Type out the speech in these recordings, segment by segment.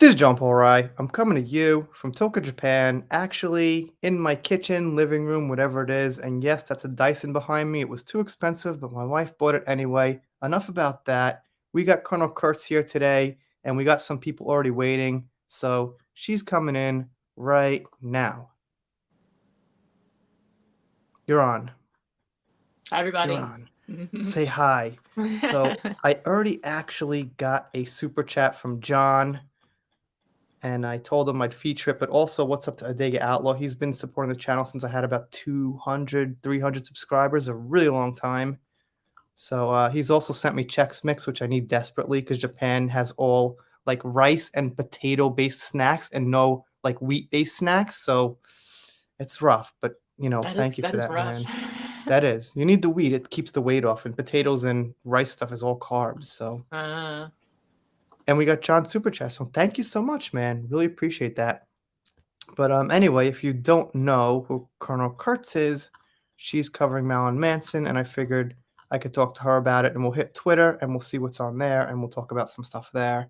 This is John Paul Rai. I'm coming to you from Tokyo, Japan, actually in my kitchen, living room, whatever it is. And yes, that's a Dyson behind me. It was too expensive, but my wife bought it anyway. Enough about that. We got Colonel Kurtz here today, and we got some people already waiting. So she's coming in right now. You're on. Hi, You're everybody. on. Say hi. So I already actually got a super chat from John. And I told him I'd feature it, but also what's up to Adega Outlaw. He's been supporting the channel since I had about 200, 300 subscribers, a really long time. So he's also sent me Chex Mix, which I need desperately because Japan has all like rice and potato based snacks and no like wheat based snacks. So it's rough, but That is thank you that for is that, rough. man. That is. You need the wheat. It keeps the weight off, and potatoes and rice stuff is all carbs. So Uh, and we got John Super Chat. So thank you so much, man. Really appreciate that. But anyway, if you don't know who Colonel Kurtz is, she's covering Marilyn Manson, and I figured I could talk to her about it, and we'll hit Twitter, and we'll see what's on there, and we'll talk about some stuff there.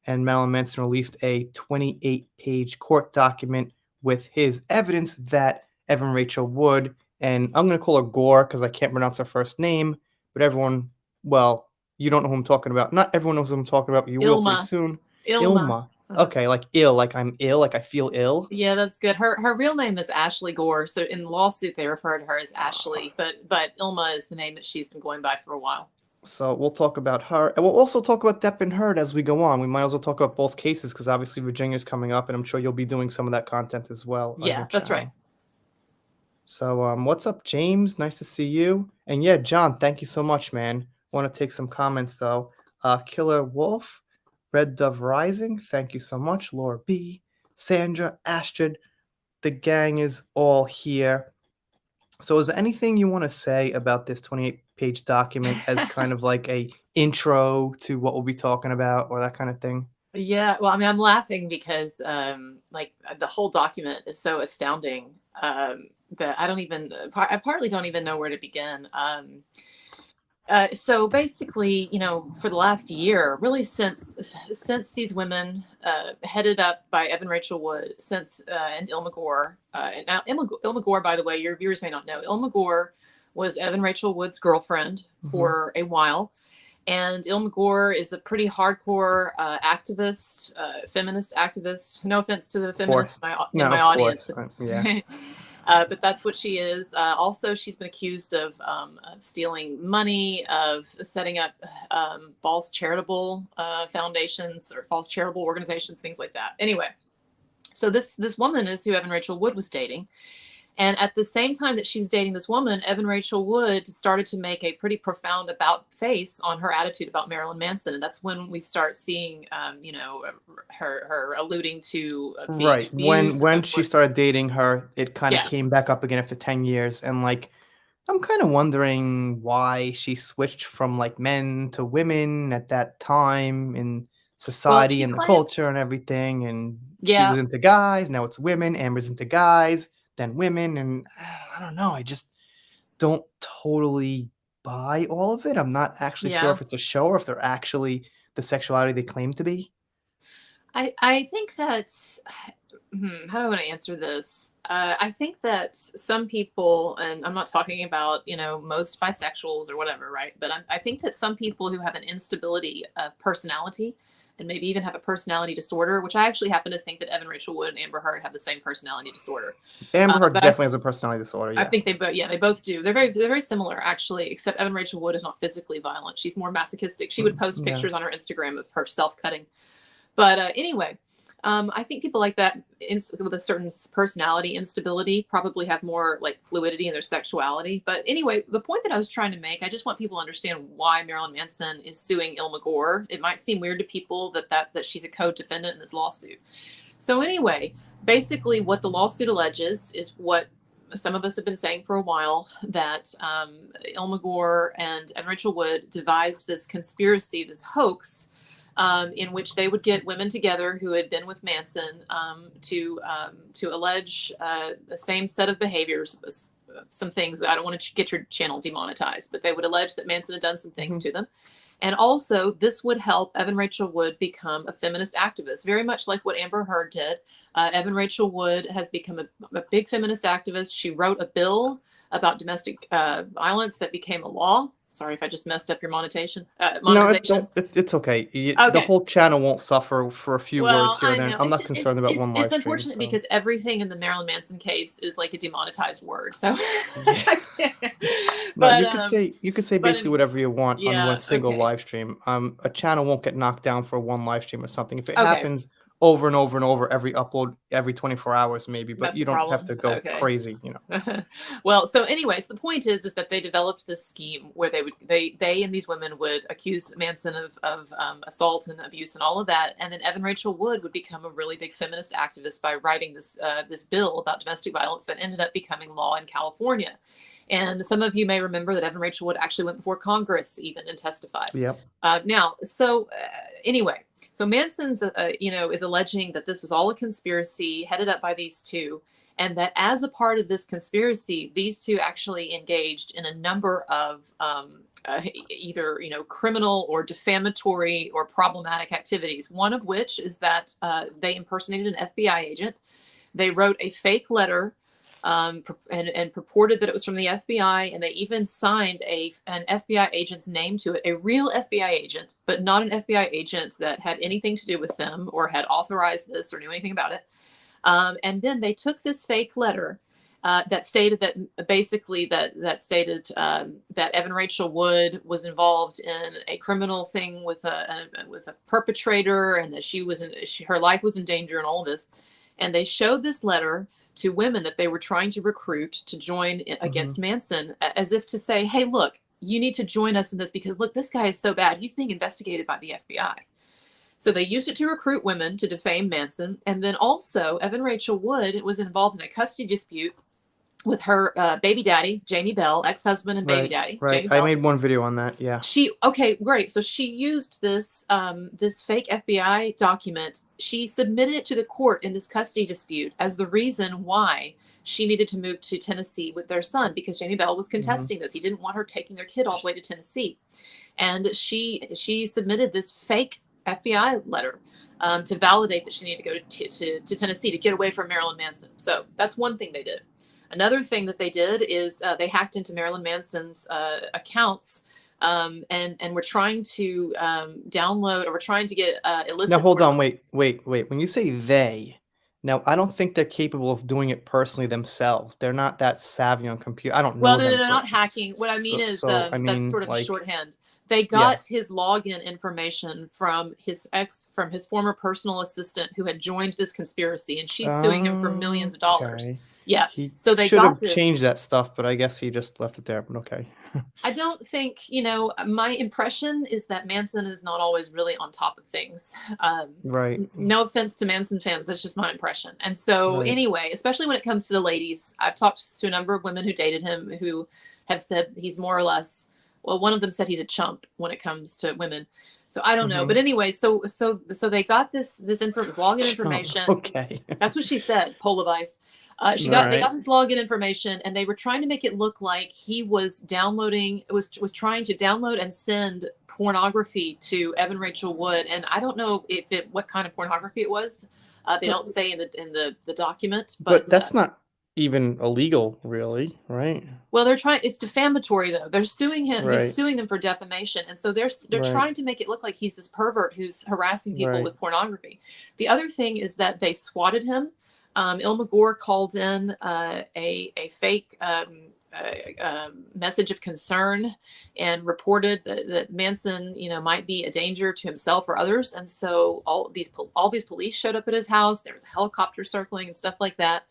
And Marilyn Manson released a 28-page court document with his evidence that Evan Rachel Wood, and I'm going to call her Gore because I can't pronounce her first name, but everyone, well, you don't know who I'm talking about. Not everyone knows who I'm talking about, but you will pretty Ilma. soon. Ilma. Ilma. Okay, like ill, like I'm ill, like I feel ill. Yeah, that's good. Her real name is Ashley Gore. So in the lawsuit, they refer to her as Ashley, but Ilma is the name that she's been going by for a while. So we'll talk about her, and we'll also talk about Depp and Heard as we go on. We might as well talk about both cases because obviously Virginia's coming up, and I'm sure you'll be doing some of that content as well on your Yeah, that's right. channel. So what's up, James? Nice to see you. And yeah, John, thank you so much, man. Want to take some comments though. Killer Wolf, Red Dove Rising, thank you so much. Laura B, Sandra, Astrid, the gang is all here. So is there anything you want to say about this 28-page document as kind of like a intro to what we'll be talking about or that kind of thing? Yeah, well, I mean, I'm laughing because like the whole document is so astounding that I partly don't even know where to begin. So basically, for the last year, really since these women, headed up by Evan Rachel Wood, and Ilma Gore, and now Ilma Gore, by the way, your viewers may not know, Ilma Gore was Evan Rachel Wood's girlfriend for a while, and Ilma Gore is a pretty hardcore activist, feminist activist. No offense to the feminists in my audience, Course. Yeah. but that's what she is. Also, she's been accused of stealing money, of setting up false charitable foundations or false charitable organizations, things like that. Anyway, so this woman is who Evan Rachel Wood was dating. And at the same time that she was dating this woman, Evan Rachel Wood started to make a pretty profound about face on her attitude about Marilyn Manson. And that's when we start seeing, her alluding to being Right. abused and When so she forth. started dating her, it kind of Yeah. came back up again after 10 years. And like, I'm kind of wondering why she switched from like men to women at that time in Well, society she and the culture claims, and everything. And she yeah. was into guys. Now it's women. Amber's into guys, then women. And I don't know. I just don't totally buy all of it. I'm not actually sure Yeah. if it's a show or if they're actually the sexuality they claim to be. I think that, how do I want to answer this? I think that some people, and I'm not talking about, most bisexuals or whatever, right? But I think that some people who have an instability of personality and maybe even have a personality disorder, which I actually happen to think that Evan Rachel Wood and Amber Heard have the same personality disorder. Amber Heard But definitely has a personality disorder. I Yeah. think they both do. They're very similar actually, except Evan Rachel Wood is not physically violent. She's more masochistic. She would post Yeah. pictures on her Instagram of her self cutting. But anyway, I think people like that with a certain personality instability probably have more like fluidity in their sexuality. But anyway, the point that I was trying to make, I just want people to understand why Marilyn Manson is suing Ilma Gore. It might seem weird to people that she's a co-defendant in this lawsuit. So anyway, basically what the lawsuit alleges is what some of us have been saying for a while, that Ilma Gore and Rachel Wood devised this conspiracy, this hoax, in which they would get women together who had been with Manson to allege the same set of behaviors, some things. I don't want to get your channel demonetized, but they would allege that Manson had done some things to them, And also, this would help Evan Rachel Wood become a feminist activist, very much like what Amber Heard did. Evan Rachel Wood has become a big feminist activist. She wrote a bill about domestic violence that became a law. Sorry if I just messed up your monetization. No, Monetization. it's okay. The Okay. whole channel won't suffer for a few words Well, here I and there. know I'm not concerned about one it's live stream. unfortunate So because everything in the Marilyn Manson case is like a demonetized word. So, yeah. No, but you could say but basically whatever you want on one yeah, single okay, live stream. A channel won't get knocked down for one live stream or something. If it okay, happens over and over and over every upload every 24 hours maybe, but that's you a don't have problem. to go Okay. crazy, you know. Well, so anyways, the point is that they developed this scheme where they and these women would accuse Manson of assault and abuse and all of that, and then Evan Rachel Wood would become a really big feminist activist by writing this bill about domestic violence that ended up becoming law in California. And some of you may remember that Evan Rachel Wood actually went before Congress even and testified. Yep. Anyway, so Manson's is alleging that this was all a conspiracy headed up by these two, and that as a part of this conspiracy, these two actually engaged in a number of either criminal or defamatory or problematic activities. One of which is that they impersonated an FBI agent. They wrote a fake letter and purported that it was from the FBI, and they even signed an FBI agent's name to it, a real FBI agent, but not an FBI agent that had anything to do with them or had authorized this or knew anything about it. And then they took this fake letter that stated that basically that stated that Evan Rachel Wood was involved in a criminal thing with a perpetrator, and that her life was in danger, and all of this. And they showed this letter to women that they were trying to recruit to join against Manson, as if to say, hey, look, you need to join us in this because, look, this guy is so bad. He's being investigated by the FBI. So they used it to recruit women to defame Manson. And then also, Evan Rachel Wood was involved in a custody dispute with her baby daddy, Jamie Bell, ex-husband and baby daddy. Right. Jamie I Bell. made one video on that. Yeah. Okay, great. So she used this this fake FBI document. She submitted it to the court in this custody dispute as the reason why she needed to move to Tennessee with their son, because Jamie Bell was contesting this. He didn't want her taking their kid all the way to Tennessee. And she submitted this fake FBI letter to validate that she needed to go to Tennessee to get away from Marilyn Manson. So that's one thing they did. Another thing that they did is they hacked into Marilyn Manson's accounts and were trying to download, or were trying to get illicit. Now hold on, wait. When you say they, now I don't think they're capable of doing it personally themselves. They're not that savvy on computer. I don't know Well, no, them. not hacking. What I mean is I that's mean, sort of like, shorthand. They got his login information from his former personal assistant who had joined this conspiracy, and she's suing him for millions of dollars. Okay. Yeah. He So they should got have this. changed that stuff, but I guess he just left it there. But okay. I don't think, my impression is that Manson is not always really on top of things. Right. No offense to Manson fans, that's just my impression. And so Right. anyway, especially when it comes to the ladies, I've talked to a number of women who dated him who have said he's more or less, well, one of them said he's a chump when it comes to women. So I don't know. But anyway, so they got this login information. Okay. That's what she said, Pole of Ice. They got this login information, and they were trying to make it look like he was was trying to download and send pornography to Evan Rachel Wood. And I don't know what kind of pornography it was. They don't say in the document, But that's not even illegal, really, right? Well, it's defamatory though. They're suing him. Right. He's suing them for defamation. And so they're trying to make it look like he's this pervert who's harassing people with pornography. The other thing is that they swatted him. Ilma Gore called in a fake message of concern and reported that Manson, might be a danger to himself or others. And so all these police showed up at his house. There was a helicopter circling and stuff like that.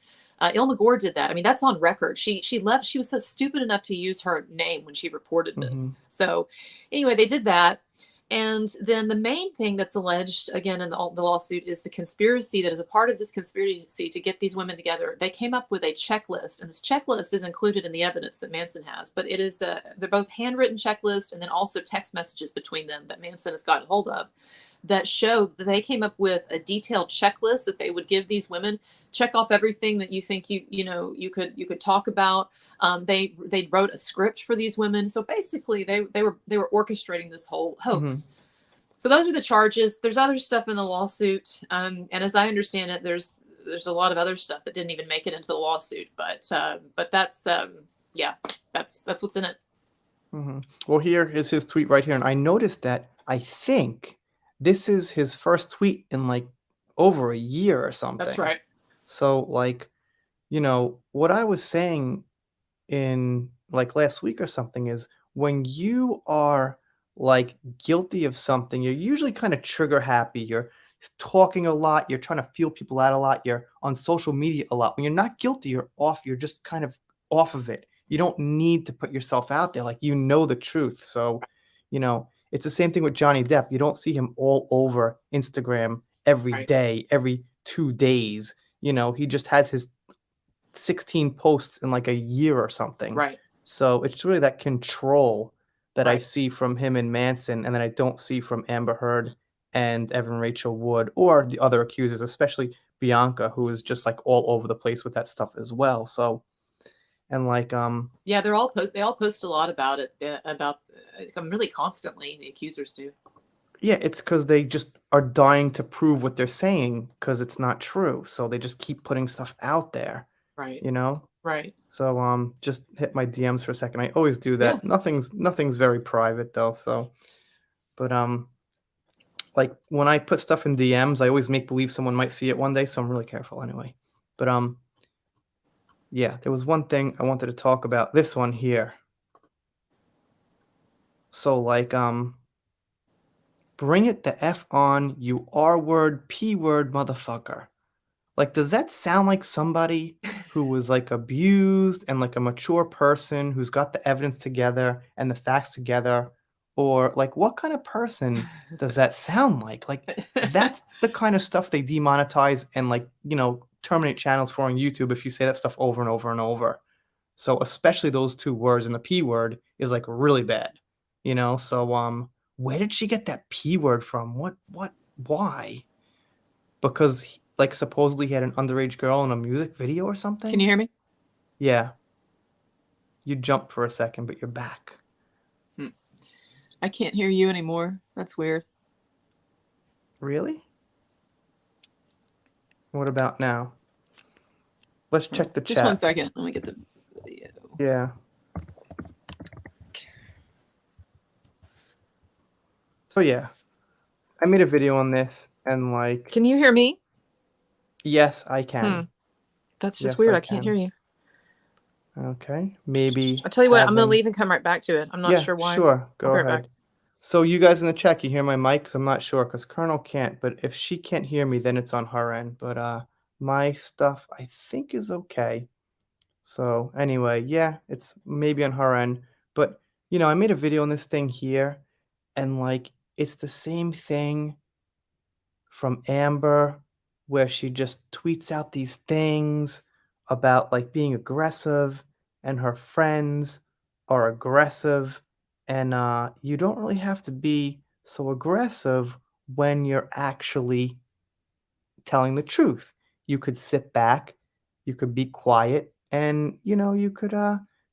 Ilma Gore did that. I mean, that's on record. She left. She was so stupid enough to use her name when she reported this. So anyway, they did that. And then the main thing that's alleged, again, in the lawsuit is the conspiracy that is a part of this conspiracy to get these women together. They came up with a checklist, and this checklist is included in the evidence that Manson has. But it is they're both handwritten checklist and then also text messages between them that Manson has gotten hold of. that show that they came up with a detailed checklist that they would give these women. Check off everything that you think you could talk about. They wrote a script for these women. So basically, they were orchestrating this whole Mhm. hoax. So those are the charges. There's other stuff in the lawsuit, and as I understand it, there's a lot of other stuff that didn't even make it into the lawsuit. But that's yeah, that's what's in it. Mhm. Well, here is his tweet right here, and I noticed that I think this is his first tweet in, like, over a year or That's something. right. So, like, what I was saying in, like, last week or something is when you are, like, guilty of something, you're usually kinda trigger happy, you're talking a lot, you're trying to feel people out a lot, you're on social media a lot. When you're not guilty, you're just kind of off of it. You don't need to put yourself out there, like, the truth. So, it's the same thing with Johnny Depp. You don't see him all over Instagram every Right. day, every 2 days. He just has his 16 posts in like a year or something. Right. So it's really that control that I Right. see from him and Manson, and that I don't see from Amber Heard and Evan Rachel Wood or the other accusers, especially Bianca, who is just like all over the place with that stuff as well. So, and like, Yeah, they all post a lot about it, about really constantly, the accusers do. yeah, it's because they just are dying to prove what they're saying because it's not true. So they just keep putting stuff out there, Right. you know? Right. So, just hit my DMs for a second. I always do Yeah. that. Nothing's very private though, so but, like, when I put stuff in DMs, I always make believe someone might see it one day, so I'm really careful anyway. But, yeah, there was one thing I wanted to talk about, this one here. So, like, "Bring it the F on, you R word, P word motherfucker." Like, does that sound like somebody who was, like, abused and, like, a mature person who's got the evidence together and the facts together? Or, like, what kind of person does that sound like? Like, that's the kind of stuff they demonetize and, like, terminate channels for on YouTube if you say that stuff over and over and over. So, especially those 2 words, and the P word is, like, really bad, So, where did she get that P word from? Why? Because like, supposedly he had an underage girl in a music video or Can you something? hear me? Yeah. You jumped for a second, but you're back. Hmm. I can't hear you anymore. That's weird. Really? What about now? Let's check the Just one chat. second. Let me get the video. Yeah. So, yeah. I made a video on this, and, like, Can you hear me? yes, I Hmm. can. That's just Yes, weird. I I can't hear can. you. Okay. Maybe I'll tell you what, I'm gonna having leave and come right back to it. I'm not Yeah, sure why. sure. I'll Go be right back. ahead. So, you guys in the chat, can you hear my mic? 'Cause I'm not sure. Cause Colonel can't, but if she can't hear me, then it's on her end. But, my stuff, I think, is okay. So anyway, yeah, it's maybe on her end, but I made a video on this thing here, and like it's the same thing from Amber, where she just tweets out these things about like being aggressive, and her friends are aggressive, and you don't really have to be so aggressive when you're actually telling the truth. You could sit back, you could be quiet, and you could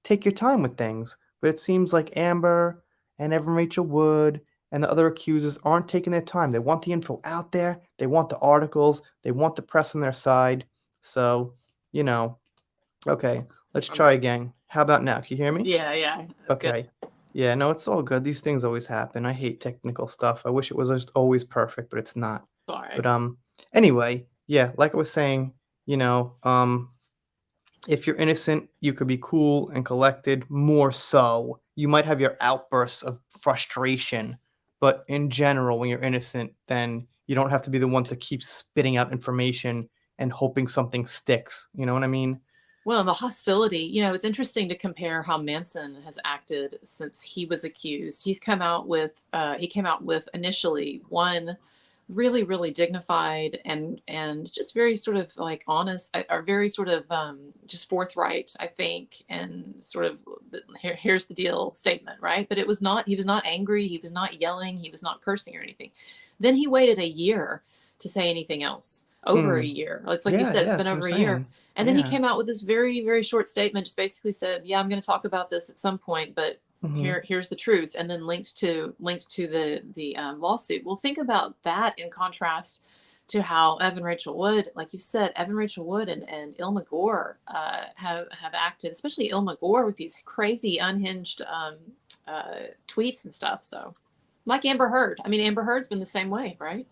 take your time with things. But it seems like Amber and Evan Rachel Wood and the other accusers aren't taking their time. They want the info out there, they want the articles, they want the press on their side. So, you know, okay, let's I'm try back. again. How about now? Can you hear me? Yeah, yeah, that's good. Okay. Yeah, no, it's all good. These things always happen. I hate technical stuff. I wish it was just always perfect, but it's not. Sorry. But anyway, yeah, like I was saying, if you're innocent, you could be cool and collected more so. You might have your outbursts of frustration, but in general, when you're innocent, then you don't have to be the one to keep spitting out information and hoping something sticks. You know what I mean? Well, the hostility, it's interesting to compare how Manson has acted since he was accused. He came out with initially one really, really dignified and just very sort of like honest, or very sort of just forthright, I think, and sort of here's the deal statement, right? But he was not angry, he was not yelling, he was not cursing or anything. Then he waited a year to say anything else. Over a Mm. year. It's like you Yeah, said, it's yeah, been that's what I'm over a year. saying. And then he Yeah. came out with this very, very short statement, just basically said, "Yeah, I'm going to talk about this at some point, but Hmm. here's the truth," and then links to the lawsuit. Well, think about that in contrast to how Evan Rachel Wood, like you said, Evan Rachel Wood and Ilma Gore have acted, especially Ilma Gore, with these crazy unhinged tweets and stuff. So, like Amber Heard. I mean, Amber Heard's been the same way, right?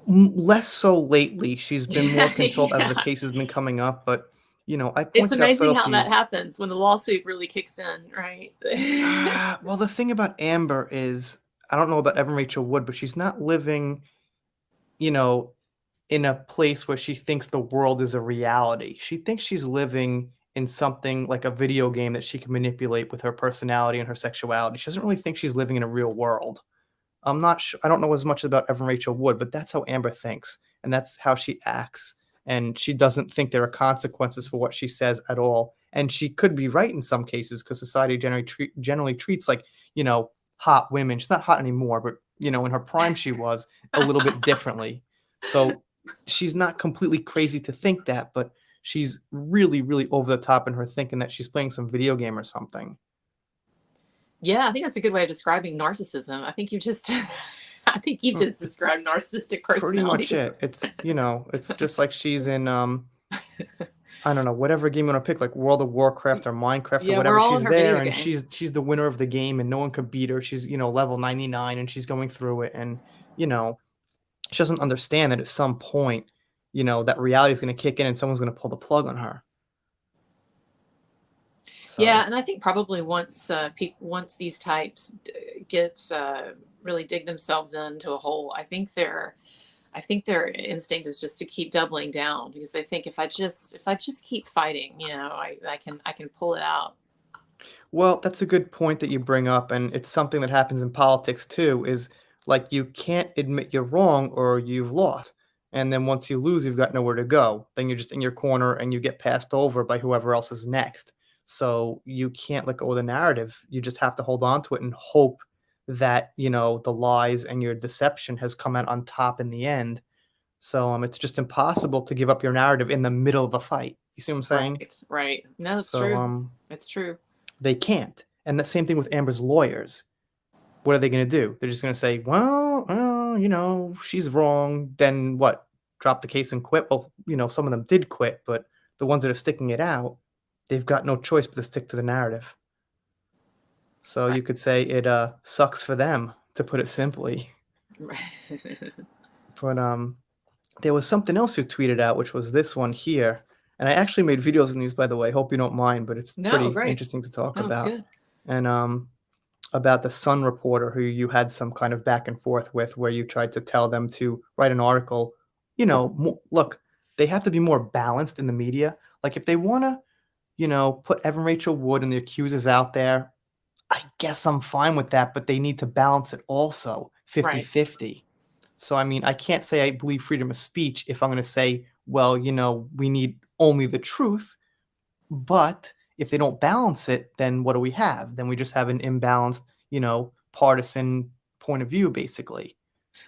Less so lately. She's been more controlled as the Yeah. case has been coming up, but I It's pointed out amazing how that subtleties. happens when the lawsuit really kicks in, right? Well, the thing about Amber is, I don't know about Evan Rachel Wood, but she's not living, you know, in a place where she thinks the world is a reality. She thinks she's living in something like a video game that she can manipulate with her personality and her sexuality. She doesn't really think she's living in a real world. I'm not sure. I don't know as much about Evan Rachel Wood, but that's how Amber thinks, and that's how she acts. And she doesn't think there are consequences for what she says at all. And she could be right in some cases because society generally treats like hot women. She's not hot anymore, but in her prime she was a little bit differently. So she's not completely crazy to think that, but she's really, really over the top in her thinking that she's playing some video game or something. Yeah, I think that's a good way of describing narcissism. I think you just It's described narcissistic pretty personality much disorder. it. It's just like she's in I don't know, whatever game you want to pick, like World of Warcraft or Minecraft or Yeah, we're whatever. all in She's her there video and game. she's the winner of the game and no one could beat her. She's, level 99 and she's going through it and, you know, she doesn't understand that at some point, that reality is going to kick in and someone's going to pull the plug on her. Yeah, So, and I think probably once these types get really dig themselves into a hole, I think their instinct is just to keep doubling down because they think if I just keep fighting, I can pull it out. well, that's a good point that you bring up, and it's something that happens in politics too, is like you can't admit you're wrong or you've lost. And then once you lose, you've got nowhere to go. Then you're just in your corner and you get passed over by whoever else is next. So you can't let go of the narrative. You just have to hold on to it and hope that, the lies and your deception has come out on top in the end. So it's just impossible to give up your narrative in the middle of a fight. You see what I'm saying? Right, right. No, it's So true. It's true. they can't. And the same thing with Amber's lawyers. What are they going to do? They're just going to say, well, she's wrong. Then what? Drop the case and quit? Well, some of them did quit, but the ones that are sticking it out, they've got no choice but to stick to the narrative. So Right. you could say it sucks for them, to put it simply. But there was something else you tweeted out, which was this one here. And I actually made videos on these, by the way. Hope you don't mind, but it's No, pretty great. interesting to talk No, it's about. good. And about the Sun reporter who you had some kind of back and forth with, where you tried to tell them to write an article. Look, they have to be more balanced in the media. Like if they want to, put Evan Rachel Wood and the accusers out there, I guess I'm fine with that, but they need to balance it also 50 Right. 50. So, I mean, I can't say I believe freedom of speech if I'm going to say, well, we need only the truth. But if they don't balance it, then what do we have? Then we just have an imbalanced, partisan point of view, basically.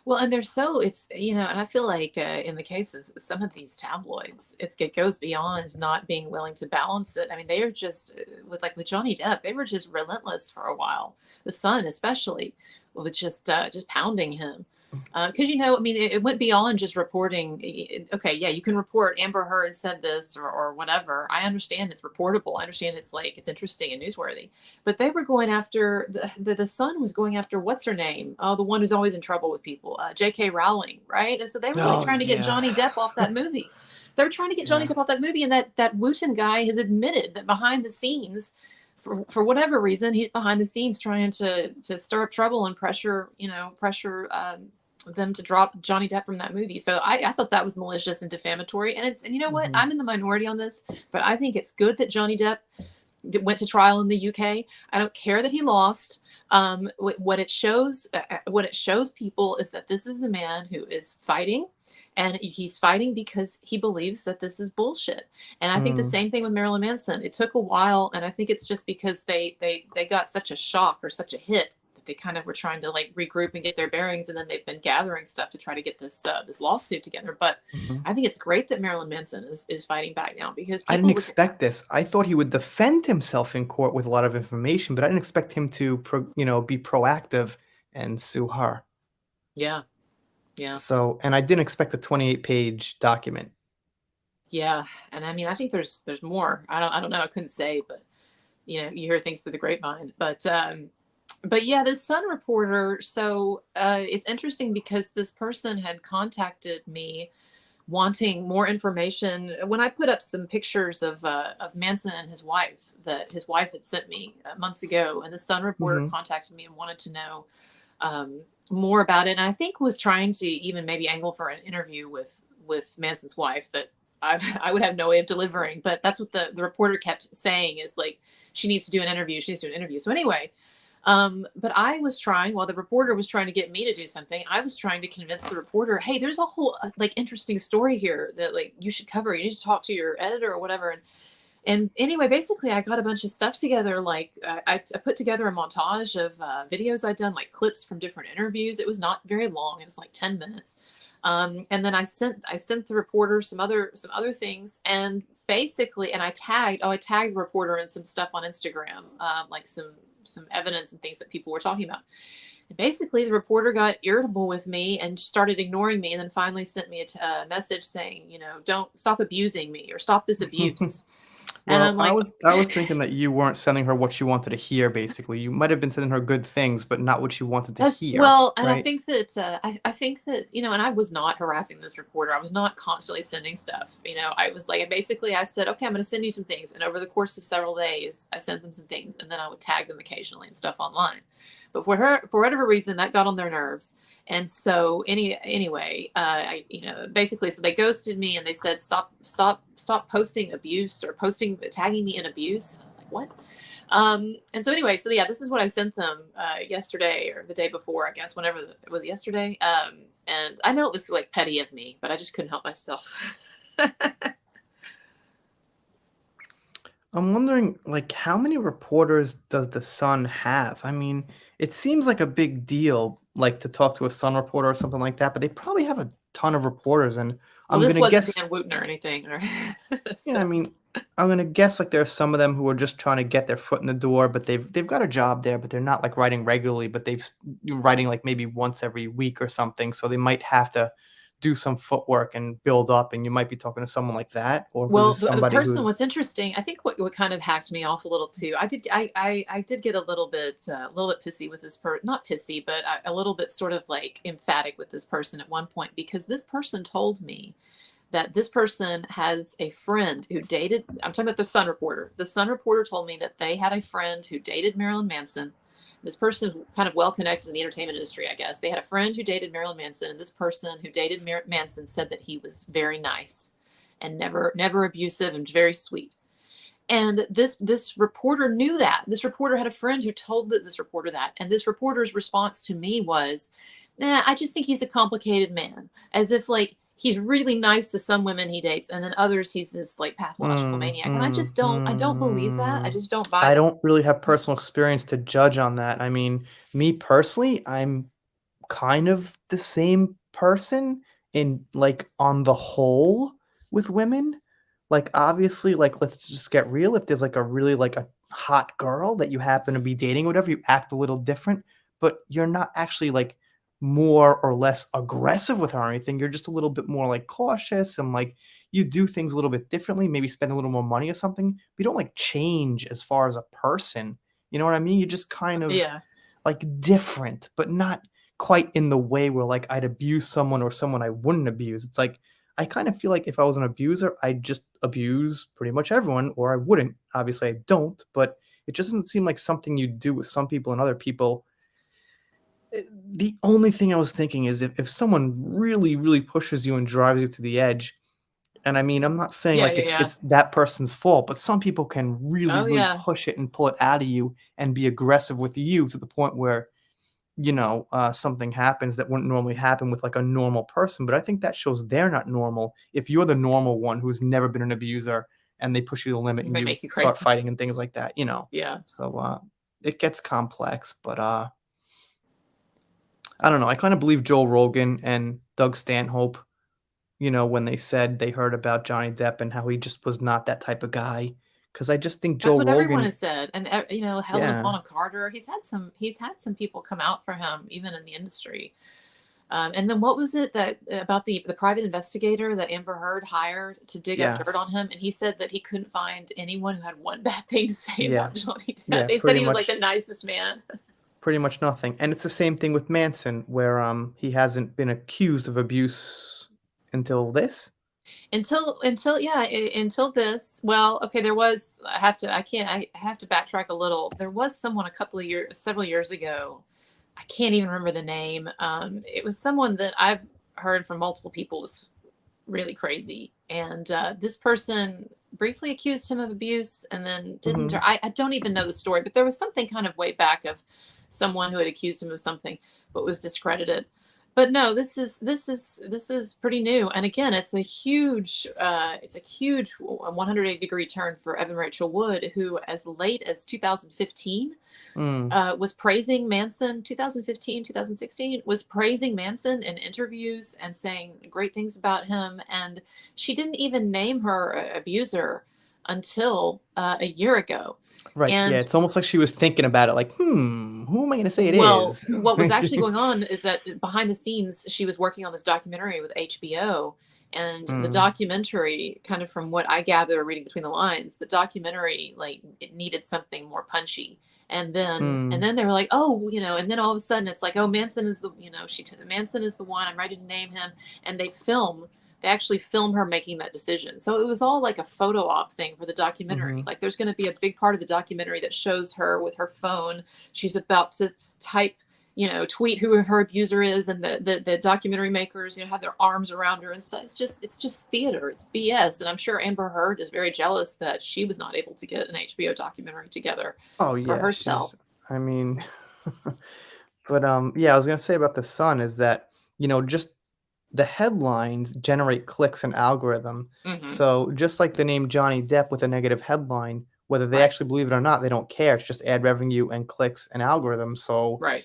Well, and they're so and I feel like in the case of some of these tabloids, it goes beyond not being willing to balance it. I mean, they are just with Johnny Depp, they were just relentless for a while. The Sun, especially, with just pounding him. Because I mean, it went beyond just reporting. Okay, yeah, you can report Amber Heard said this or whatever. I understand it's reportable. I understand it's interesting and newsworthy. But they were going after the Sun was going after what's her name? Oh, the one who's always in trouble with people, J.K. Rowling, right? And so they were like Oh, trying to get yeah. Johnny Depp off that movie. They were trying to get Johnny Yeah. Depp off that movie, and that Wooten guy has admitted that behind the scenes, for whatever reason, he's behind the scenes trying to stir up trouble and pressure them to drop Johnny Depp from that movie. So I thought that was malicious and defamatory. And you know what? Mhm. I'm in the minority on this, but I think it's good that Johnny Depp went to trial in the UK. I don't care that he lost. What it shows people is that this is a man who is fighting, and he's fighting because he believes that this is bullshit. And I think the Mm. same thing with Marilyn Manson. It took a while, and I think it's just because they got such a shock or such a hit they kind of were trying to like regroup and get their bearings, and then they've been gathering stuff to try to get this lawsuit together. But Mhm. I think it's great that Marilyn Manson is fighting back now, because I didn't people look at, expect this. I thought he would defend himself in court with a lot of information, but I didn't expect him to be proactive and sue her. yeah, yeah, So, and I didn't expect a 28-page document. yeah. And I mean, I think there's more. I don't know. I couldn't say, but you hear things through the grapevine. But yeah, the Sun reporter. So it's interesting because this person had contacted me wanting more information when I put up some pictures of Manson and his wife that his wife had sent me months ago, and the Sun reporter Mhm. contacted me and wanted to know um, more about it, and I think was trying to even maybe angle for an interview with Manson's wife, but I would have no way of delivering. But that's what the reporter kept saying, is like, she needs to do an interview. She needs to do an interview. So anyway, but I was trying, while the reporter was trying to get me to do something, I was trying to convince the reporter, hey, there's a whole like interesting story here that like you should cover. You need to talk to your editor or whatever. And anyway, basically, I got a bunch of stuff together. Like I put together a montage of videos I'd done, like clips from different interviews. It was not very long. It was like 10 minutes. And then I sent the reporter some other things, and basically, and I tagged the reporter in some stuff on Instagram, like some evidence and things that people were talking about. And basically, the reporter got irritable with me and started ignoring me, and then finally sent me a message saying, don't stop abusing me, or stop this abuse. And Well, I'm I like, was I was thinking that you weren't sending her what she wanted to hear, basically. You might have been sending her good things, but not what she wanted to that's hear, well, and I right? think that I think that and I was not harassing this reporter. I was not constantly sending stuff. I was like, basically, I said, okay, I'm going to send you some things, and over the course of several days, I sent them some things, and then I would tag them occasionally and stuff online. But for whatever reason, that got on their nerves, and so anyway, basically, so they ghosted me, and they said, stop posting abuse, or tagging me in abuse. I was like, what? And so anyway, so yeah, this is what I sent them yesterday, or the day before, I guess, whenever it was yesterday. And I know it was like petty of me, but I just couldn't help myself. I'm wondering, like, how many reporters does the Sun have? I mean, it seems like a big deal, like, to talk to a Sun reporter or something like that, but they probably have a ton of reporters, and Well, I'm this gonna wasn't guess Dan Wooten or anything, or yeah, I so mean, I'm gonna guess, like, there are some of them who are just trying to get their foot in the door, but they've got a job there, but they're not, like, writing regularly, but writing, like, maybe once every week or something, so they might have to do some footwork and build up, and you might be talking to someone like that, or was Well, this the somebody person, who's what's interesting, I think what kind of hacked me off a little too. I did get a little bit pissy with this not pissy, but a little bit sort of like emphatic with this person at one point, because this person told me that this person has a friend who dated. I'm talking about the Sun reporter. The Sun reporter told me that they had a friend who dated Marilyn Manson. This person kind of well connected in the entertainment industry, I guess. They had a friend who dated Marilyn Manson, and this person who dated Manson said that he was very nice and never abusive and very sweet. And this reporter knew that. This reporter had a friend who told this reporter that, and this reporter's response to me was, "Nah, I just think he's a complicated man," as if like he's really nice to some women he dates, and then others he's this like pathological Mm, maniac. And mm, I don't believe that. I mm. just don't buy I that. don't really have personal experience to judge on that. I mean, me personally, I'm kind of the same person in like on the whole with women. Like obviously, like let's just get real. If there's like a really like a hot girl that you happen to be dating, or whatever, you act a little different, but you're not actually like more or less aggressive with her or anything. You're just a little bit more like cautious and like you do things a little bit differently, maybe spend a little more money or something. But you don't like change as far as a person. You know what I mean? You just kind of Yeah. like different, but not quite in the way where like I'd abuse someone or someone I wouldn't abuse. It's like I kind of feel like if I was an abuser, I'd just abuse pretty much everyone, or I wouldn't. Obviously, I don't, but it just doesn't seem like something you do with some people and other people. The only thing I was thinking is if someone really, really pushes you and drives you to the edge, and I mean, I'm not saying Yeah, like yeah, yeah. it's that person's fault, but some people can really, Oh really yeah. push it and pull it out of you and be aggressive with you to the point where something happens that wouldn't normally happen with like a normal person. But I think that shows they're not normal. If you're the normal one who's never been an abuser and they push you to the limit and They you make you start crazy. fighting and things like that. Yeah. So it gets complex, but I don't know. I kind of believe Joe Rogan and Doug Stanhope, when they said they heard about Johnny Depp and how he just was not that type of guy. Because I just think That's Joe what everyone Rogan, has said, and Helena yeah, Bonham Carter. He's had some people come out for him, even in the industry. And then what was it that about the private investigator that Amber Heard hired to dig up dirt on yes, him? And he said that he couldn't find anyone who had one bad thing to say yeah, about Johnny Depp. yeah, They said he was like the nicest man. pretty much nothing. And it's the same thing with Manson, where he hasn't been accused of abuse until this. Until yeah, until this. Well, okay, there was. I have to backtrack a little. There was someone several years ago. I can't even remember the name. It was someone that I've heard from multiple people was really crazy, and this person briefly accused him of abuse, and then didn't. Hmm. Or I don't even know the story, but there was something kind of way back of someone who had accused him of something, but was discredited. But no, this is pretty new, and again, it's a huge 180-degree turn for Evan Rachel Wood, who as late as 2015 Mm, was praising Manson. 2015, 2016 was praising Manson in interviews and saying great things about him, and she didn't even name her abuser until a year ago. right. Yeah. And It's almost like she was thinking about it, like, who am I going to say it well, is? what was actually going on is that behind the scenes, she was working on this documentary with HBO. And the Mm, documentary, kind of from what I gather reading between the lines, the documentary, like, it needed something more punchy. And mm, then they were like, oh, and then all of a sudden it's like, oh, Manson is Manson is the one. I'm ready to name him. And they actually film her making that decision. So it was all like a photo op thing for the documentary. hmm. Like, there's going to be a big part of the documentary that shows her with her phone. She's about to type, tweet who her abuser is, and the documentary makers, have their arms around her and stuff. It's just theater. It's BS. And I'm sure Amber Heard is very jealous that she was not able to get an HBO documentary together Oh, for yeah. herself. I mean, but yeah, I was going to say about the Sun is that, just the headlines generate clicks and algorithm. Hmm. So just like the name Johnny Depp with a negative headline, whether they Right. actually believe it or not, they don't care. It's just ad revenue and clicks and algorithm. So, Right.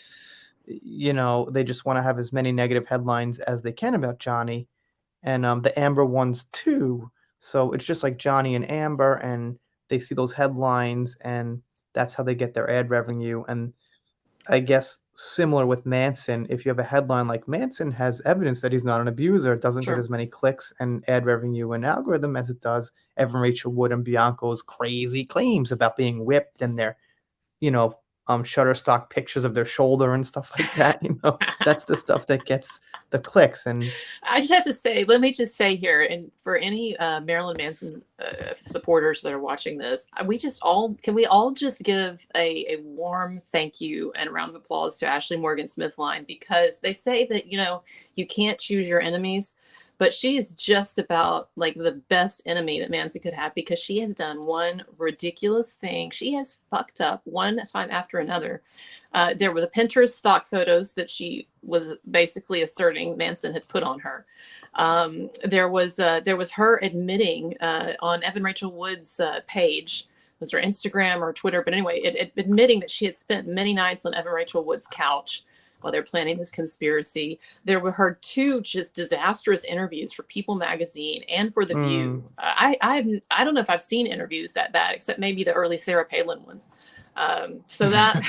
they just want to have as many negative headlines as they can about Johnny, and the Amber ones too. So it's just like Johnny and Amber, and they see those headlines, and that's how they get their ad revenue. And I guess similar with Manson, if you have a headline like Manson has evidence that he's not an abuser, it doesn't get Sure. as many clicks and ad revenue and algorithm as it does Evan Rachel Wood and Bianco's crazy claims about being whipped and their, you know, Shutterstock pictures of their shoulder and stuff like that. That's the stuff that gets the clicks. And I just have to say, let me just say here, and for any Marilyn Manson supporters that are watching this, can we all just give a warm thank you and a round of applause to Ashley Morgan Smithline, because they say that you can't choose your enemies, but she is just about like the best enemy that Manson could have, because she has done one ridiculous thing. She has fucked up one time after another. There were the Pinterest stock photos that she was basically asserting Manson had put on her. There was her admitting on Evan Rachel Wood's page, was her Instagram or Twitter, but anyway, admitting that she had spent many nights on Evan Rachel Wood's couch while they're planning this conspiracy. There were her two just disastrous interviews for People magazine and for The mm, View. I don't know if I've seen interviews that bad, except maybe the early Sarah Palin ones. So that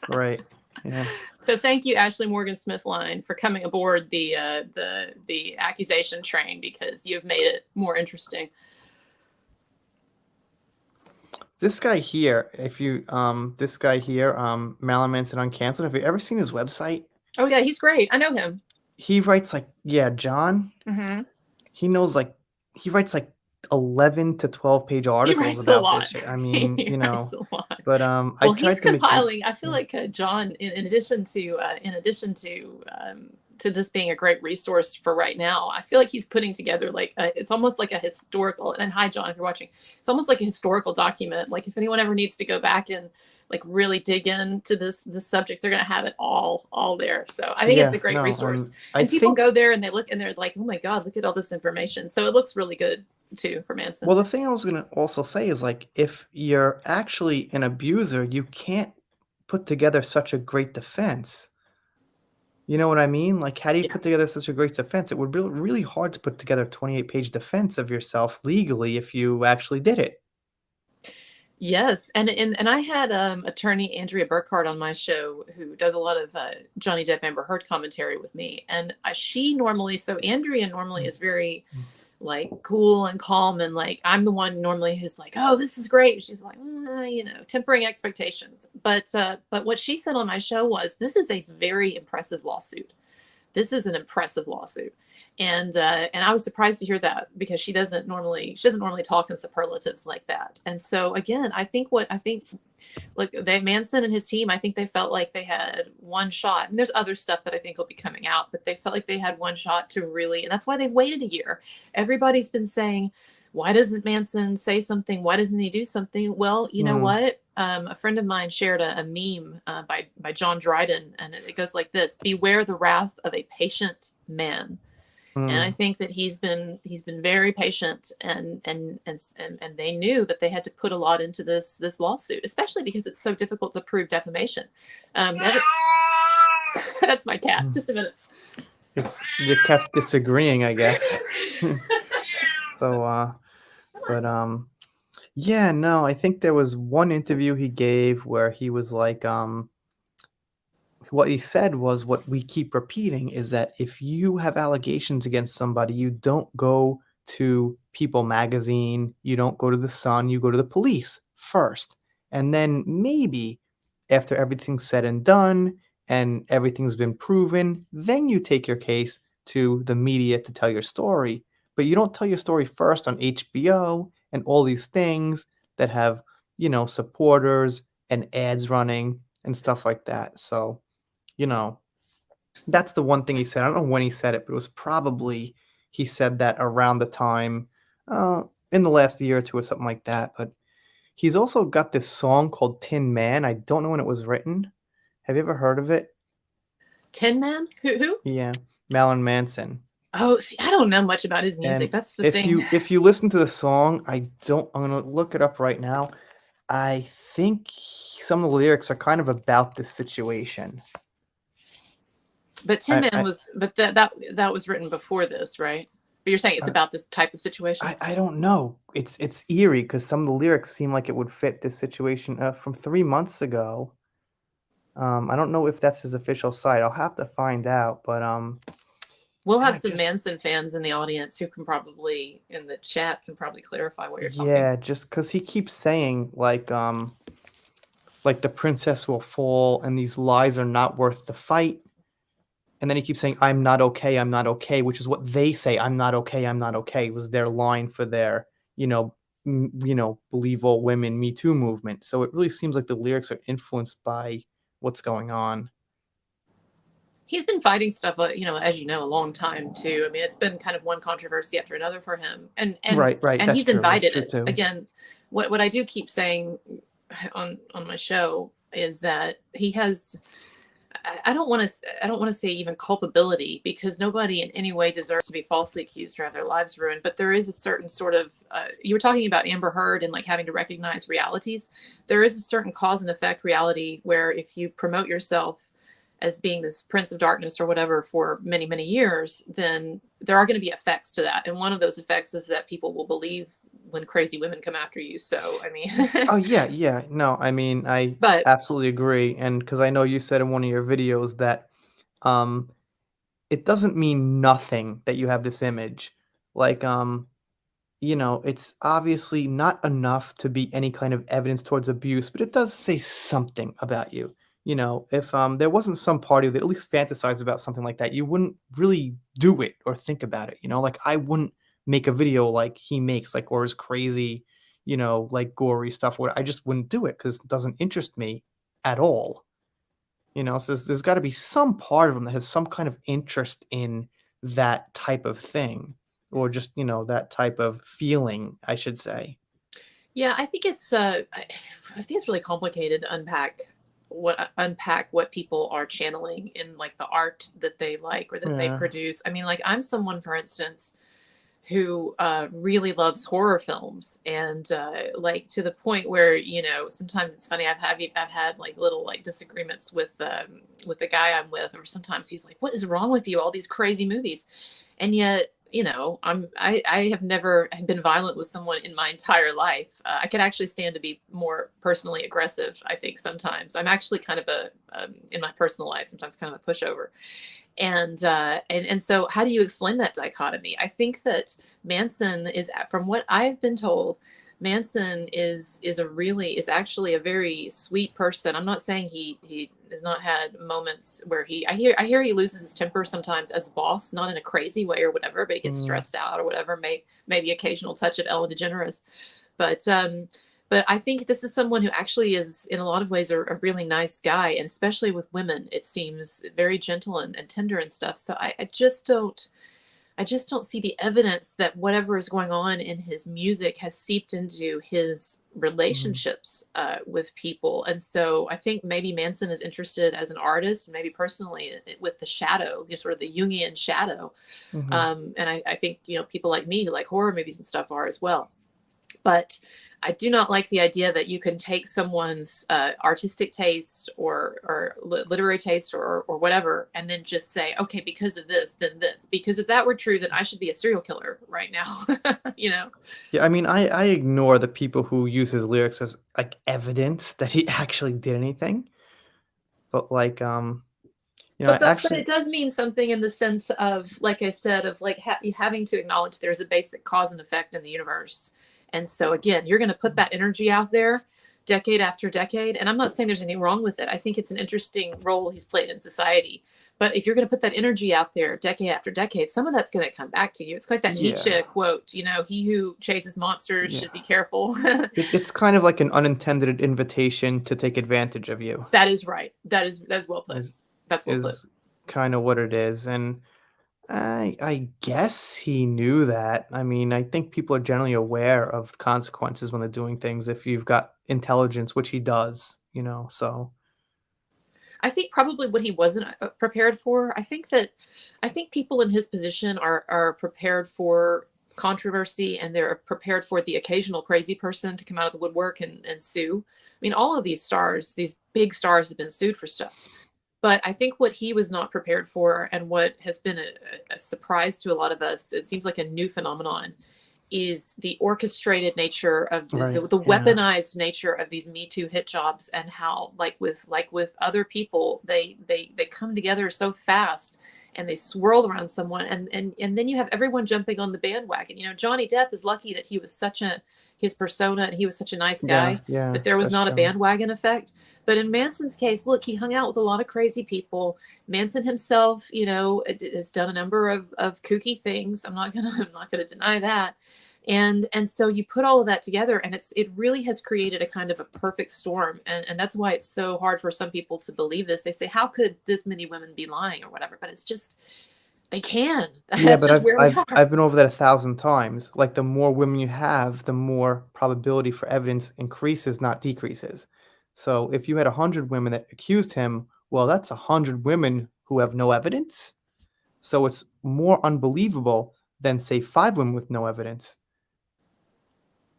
right. Yeah. so thank you, Ashley Morgan Smithline, for coming aboard the accusation train, because you've made it more interesting. This guy here, Marilyn Manson Uncanceled, have you ever seen his website? Oh yeah, he's great. I know him. He writes like, yeah, John, Hmm. he knows like, he writes like 11 to 12-page He articles writes a about lot. this shit. I mean, He writes a lot. but I Well, he's tried to make it. compiling. I feel like John, in addition to this being a great resource for right now, I feel like he's putting together it's almost like a historical. And hi, John, if you're watching, it's almost like a historical document. Like, if anyone ever needs to go back and like really dig into this subject, they're gonna have it all there. So I think it's a Yeah, great no, resource. I And people think, go there and they look and they're like, oh my god, look at all this information. So it looks really good too for Manson. well, the thing I was gonna also say is like, if you're actually an abuser, you can't put together such a great defense. You know what I mean? Like, how do you Yeah. put together such a great defense? It would be really hard to put together a 28-page defense of yourself legally if you actually did it. Yes, and I had attorney Andrea Burkhardt on my show, who does a lot of Johnny Depp Amber Heard commentary with me, and she normally, so Andrea normally Mm, is very mm, like cool and calm, and like I'm the one normally who's like, oh, this is great. She's like, tempering expectations. But what she said on my show was, this is a very impressive lawsuit. This is an impressive lawsuit. And I was surprised to hear that, because she doesn't normally talk in superlatives like that. And so again, I think like they Manson and his team, I think they felt like they had one shot. And there's other stuff that I think will be coming out, but they felt like they had one shot to really, and that's why they've waited a year. Everybody's been saying, why doesn't Manson say something? Why doesn't he do something? Well, you know mm, what? A friend of mine shared a meme by John Dryden, and it goes like this: "Beware the wrath of a patient man." And I mm. think that he's been very patient, and they knew that they had to put a lot into this lawsuit, especially because it's so difficult to prove defamation. Never, that's my cat. Mm. Just a minute. It's your cat's disagreeing, I guess. So, but yeah, no, I think there was one interview he gave where he was like, what he said was what we keep repeating is that if you have allegations against somebody, you don't go to People Magazine, you don't go to The Sun, you go to the police first. And then maybe after everything's said and done and everything's been proven, then you take your case to the media to tell your story. But you don't tell your story first on HBO and all these things that have, supporters and ads running and stuff like that. So, you know, that's the one thing he said. I don't know when he said it, but it was probably he said that around the time, uh, in the last year or 2 or something like that, but he's also got this song called Tin Man. I don't know when it was written. Have you ever heard of it? Tin Man? Who? Yeah, Marilyn Manson. Oh, see, I don't know much about his music. And That's the if thing. you listen to the song, I'm gonna look it up right now. I think some of the lyrics are kind of about this situation. But Tin I Man I was, but that was written before this, right? But you're saying it's I about this type of situation? I don't know. It's eerie because some of the lyrics seem like it would fit this situation, from 3 months ago. I don't know if that's his official site. I'll have to find out, but, We'll have yeah, some Manson fans in the audience who can probably, in the chat, can probably clarify what you're talking. just because he keeps saying, like, "The princess will fall, and these lies are not worth the fight," and then he keeps saying, I'm not okay," which is what they say, I'm not okay," was their line for their, you know, "Believe all women, Me Too" movement. So it really seems like the lyrics are influenced by what's going on. He's been fighting stuff, as you know, a long time too. I mean, it's been kind of one controversy after another for him, and and Right, right, and that's he's true, that's invited true it. too. Again, what I do keep saying on my show is that he has. I don't want to say even culpability, because nobody in any way deserves to be falsely accused or have their lives ruined. But there is a certain sort of you were talking about Amber Heard and like having to recognize realities. There is a certain cause and effect reality where if you promote yourself as being this prince of darkness or whatever for many many years, then there are going to be effects to that. And one of those effects is that people will believe when crazy women come after you. So I mean, Oh, yeah, yeah. No, I mean, I but absolutely agree, and because I know you said in one of your videos that, um, it doesn't mean nothing that you have this image. Like, it's obviously not enough to be any kind of evidence towards abuse, but it does say something about you. If, there wasn't some party that at least fantasized about something like that, you wouldn't really do it or think about it, Like, I wouldn't make a video like he makes, like, or his crazy, like, gory stuff where I just wouldn't do it because it doesn't interest me at all. So there's gotta be some part of him that has some kind of interest in that type of thing, or just, that type of feeling, I should say. yeah, I think it's really complicated to unpack what people are channeling in like the art that they like or that they Yeah. produce. I mean, like I'm someone, for instance, who really loves horror films, and like to the point where, you know, sometimes it's funny. I've had like little like disagreements with the guy I'm with, or sometimes he's like, "What is wrong with you? All these crazy movies," and yet, you know, I have never been violent with someone in my entire life. I could actually stand to be more personally aggressive. I think sometimes I'm actually kind of a in my personal life, sometimes kind of a pushover. And so how do you explain that dichotomy? I think that Manson is, from what I've been told, Manson is actually a very sweet person. I'm not saying he has not had moments where I hear he loses his temper sometimes as a boss, not in a crazy way or whatever, but he gets Mm, stressed out or whatever, maybe occasional touch of Ellen DeGeneres. But I think this is someone who actually is, in a lot of ways, a really nice guy, and especially with women, it seems very gentle and tender and stuff. So I just don't see the evidence that whatever is going on in his music has seeped into his mm, relationships with people. And so I think maybe Manson is interested as an artist, and maybe personally with the shadow, sort of the Jungian shadow. mhm. And I think, you know, people like me who like horror movies and stuff are as well. But I do not like the idea that you can take someone's artistic taste or literary taste or whatever, and then just say, okay, because of this, then this. Because if that were true, then I should be a serial killer right now. You know. Yeah, I mean, I ignore the people who use his lyrics as like evidence that he actually did anything. But like, I But actually, it does mean something in the sense of, like I said, of like having to acknowledge there's a basic cause and effect in the universe. And so again, you're going to put that energy out there decade after decade. And I'm not saying there's anything wrong with it. I think it's an interesting role he's played in society. But if you're going to put that energy out there decade after decade, some of that's going to come back to you. It's like that yeah, Nietzsche quote, you know, he who chases monsters should be yeah. careful. It's kind of like an unintended invitation to take advantage of you. That is right. That's well put. Is That's well put. is kind of what it is, and I guess he knew that. I mean, I think people are generally aware of consequences when they're doing things if you've got intelligence, which he does, so I think probably what he wasn't prepared for. I think people in his position are prepared for controversy, and they're prepared for the occasional crazy person to come out of the woodwork and sue. I mean, all of these stars, these big stars, have been sued for stuff. But I think what he was not prepared for, and what has been a surprise to a lot of us, it seems like a new phenomenon, is the orchestrated nature of right, the yeah, weaponized nature of these Me Too hit jobs, and how, like with other people, they come together so fast and they swirl around someone, and then you have everyone jumping on the bandwagon. You know, Johnny Depp is lucky that he was such a his persona, and he was such a nice yeah, guy, yeah, that there was that's not a true. bandwagon effect. But in Manson's case, look, he hung out with a lot of crazy people. Manson himself, you know, has done a number of kooky things. I'm not gonna deny that. And so you put all of that together, and it really has created a kind of a perfect storm. And that's why it's so hard for some people to believe this. They say, how could this many women be lying or whatever? But it's just, they can. Yeah, That's but just I've where we I've are. I've been over that 1,000 times. Like, the more women you have, the more probability for evidence increases, not decreases. So, if you had 100 women that accused him, well, that's 100 women who have no evidence. So, it's more unbelievable than, say, 5 women with no evidence.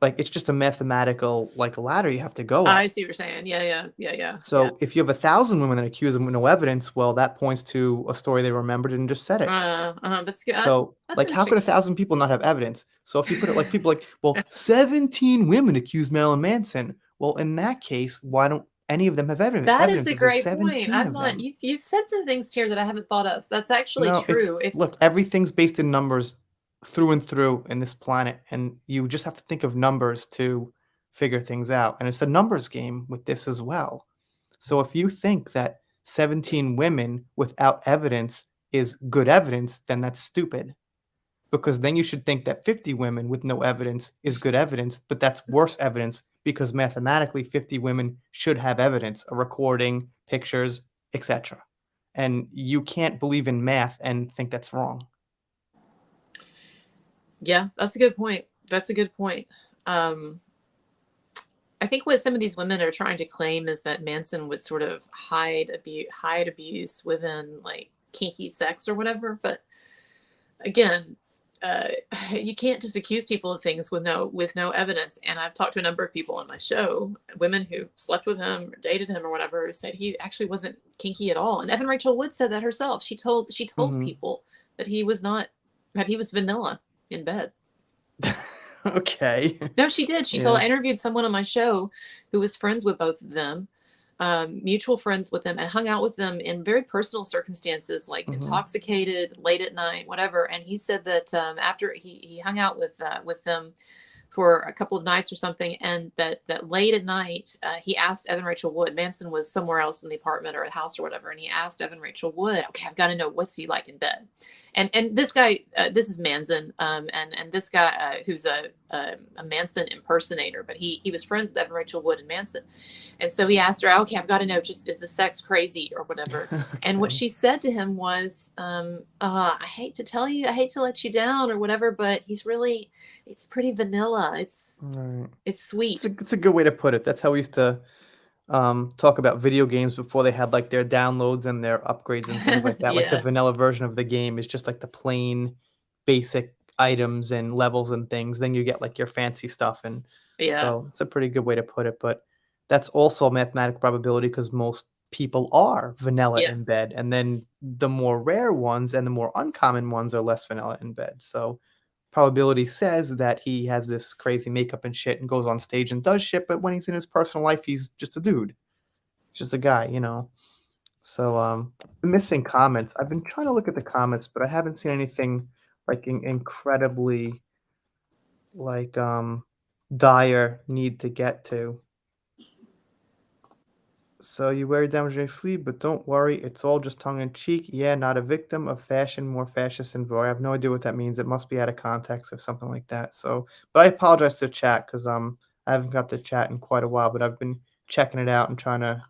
Like, it's just a mathematical, like, ladder you have to go I up. see what you're saying. Yeah, yeah, yeah, yeah, yeah. So, if you have 1,000 women that accuse him with no evidence, well, that points to a story they remembered and just said it. That's good. So, That's an like, how interesting could point. 1,000 people not have evidence? So if you put it like people like, well, 17 women accused Marilyn Manson. Well, in that case, why don't any of them have That is evidence a if there's great point. 17 I'm of not. them? You've said some things here that I haven't thought of. That's actually No, it's true. If look, everything's based in numbers through and through in this planet, and you just have to think of numbers to figure things out. And it's a numbers game with this as well. So if you think that 17 women without evidence is good evidence, then that's stupid. Because then you should think that 50 women with no evidence is good evidence, but that's worse evidence because mathematically 50 women should have evidence, a recording, pictures, etc. And you can't believe in math and think that's wrong. Yeah, that's a good point. That's a good point. Um, I think what some of these women are trying to claim is that Manson would sort of hide abuse within like kinky sex or whatever. But again, uh, you can't just accuse people of things with no evidence. And I've talked to a number of people on my show, women who slept with him or dated him or whatever, who said he actually wasn't kinky at all. And Evan Rachel Wood said that herself. She told Mhm. people that he was not, that he was vanilla in bed. Okay. No, she did. Yeah. I interviewed someone on my show who was friends with both of them, mutual friends with them, and hung out with them in very personal circumstances, like Mhm. intoxicated, late at night, whatever. And he said that after he hung out with them for a couple of nights or something, and that late at night he asked Evan Rachel Wood. Manson was somewhere else in the apartment or a house or whatever, and he asked Evan Rachel Wood, "Okay, I've got to know what's he like in bed." And this guy, this is Manson, and this guy who's a Manson impersonator, but he was friends with Evan Rachel Wood and Manson, and so he asked her, "Okay, I've got to know, just is the sex crazy or whatever?" And what Okay. she said to him was, "I hate to tell you, I hate to let you down or whatever, but it's pretty vanilla. Right. It's It's a sweet." it's a good way to put it. That's how we used to talk about video games before they had like their downloads and their upgrades and things like that. Like the Yeah, vanilla version of the game is just like the plain basic items and levels and things. Then you get like your fancy stuff. And yeah, so it's a pretty good way to put it. But that's also a mathematical probability because most people are vanilla yeah. in bed. And then the more rare ones and the more uncommon ones are less vanilla in bed. So probability says that he has this crazy makeup and shit and goes on stage and does shit, but when he's in his personal life, he's just a dude. He's just a guy, you know. So the missing comments. I've been trying to look at the comments, but I haven't seen anything like incredibly like dire need to get to. So you wear damage may flee, but don't worry, it's all just tongue in cheek. Yeah, not a victim of fashion, more fascist and vogue. I have no idea what that means. It must be out of context or something like that. So, but I apologize to chat because I haven't got the chat in quite a while, but I've been checking it out and trying to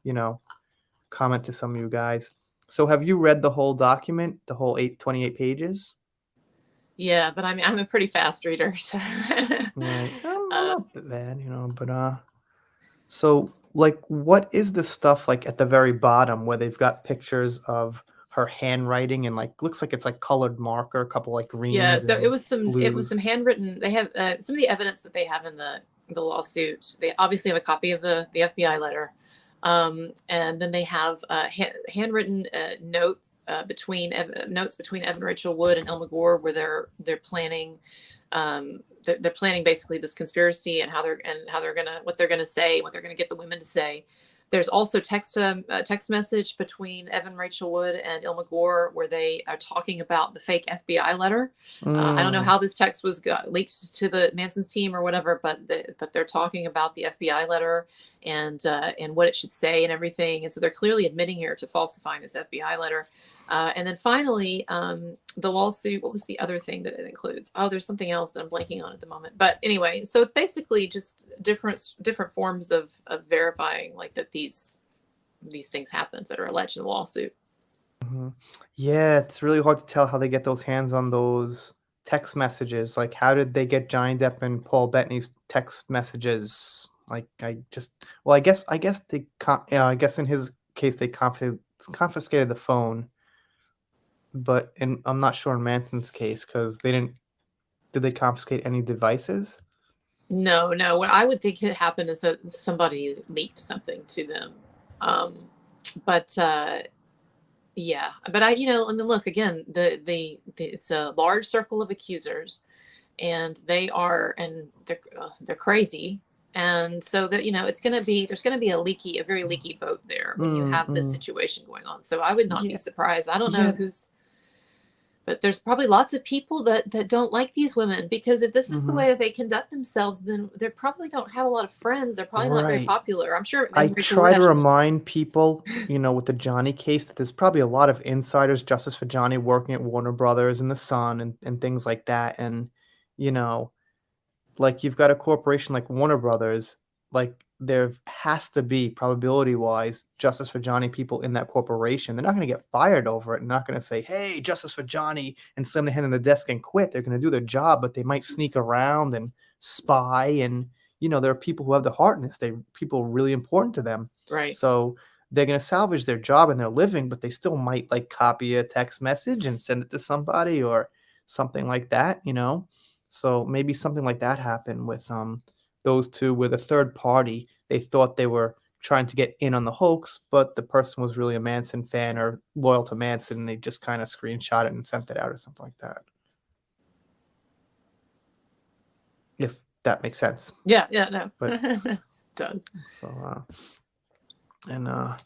comment to some of you guys. So have you read the whole document, the whole 28 pages? Yeah, but I mean, I'm a pretty fast reader, so Right. I'm uh, not bad, but so, like, what is the stuff like at the very bottom where they've got pictures of her handwriting and like looks like it's like colored marker, a couple like yeah. greens So and it was blues. some handwritten. They have some of the evidence that they have in the lawsuit. They obviously have a copy of the FBI letter, and then they have handwritten notes between Evan Rachel Wood and Elma Gore, where they're planning. They're planning basically this conspiracy and how they're gonna what they're gonna say, what they're gonna get the women to say. There's also text message between Evan Rachel Wood and Ilma Gore where they are talking about the fake FBI letter. I don't know Mm, how this text leaked to the Manson's team or whatever, but they're talking about the FBI letter and what it should say and everything. And so they're clearly admitting here to falsifying this FBI letter. And then finally, the lawsuit. What was the other thing that it includes? Oh, there's something else that I'm blanking on at the moment. But anyway, so it's basically just different forms of verifying like that these things happened that are alleged in the lawsuit. mhm. Yeah, it's really hard to tell how they get those hands on those text messages. Like, how did they get Johnny Depp and Paul Bettany's text messages? Like, well, I guess yeah, I guess in his case they confiscated the phone. But I'm not sure in Manson's case because they didn't. Did they confiscate any devices? No, no. What I would think had happened is that somebody leaked something to them. Um, but yeah, but I mean, look again. It's a large circle of accusers, and they're crazy, and so that there's gonna be a very leaky boat there when you Mm, have this mm. situation going on. So I would not be Yeah, surprised. I don't know yeah. who's but there's probably lots of people that don't like these women because if this is the way Mhm. that they conduct themselves, then they probably don't have a lot of friends. They're probably not very Right. popular. I'm sure I Evan Rachel Wood try to has some. remind people, with the Johnny case that there's probably a lot of insiders, Justice for Johnny, working at Warner Brothers and The Sun and things like that, and, you know like you've got a corporation like Warner Brothers, like there has to be probability wise justice for Johnny people in that corporation. They're not going to get fired over it. They're not going to say, "Hey, justice for Johnny," and slam their hand on the desk and quit. They're going to do their job, but they might sneak around and spy. And there are people who have the heart in this. They people really important to them. Right. So they're going to salvage their job and their living, but they still might like copy a text message and send it to somebody or something like that, you know? So maybe something like that happened with those two with a third party. They thought they were trying to get in on the hoax, but the person was really a Manson fan or loyal to Manson, and they just kind of screenshot it and sent it out or something like that. If that makes sense. Yeah, yeah, no. But Does. so and I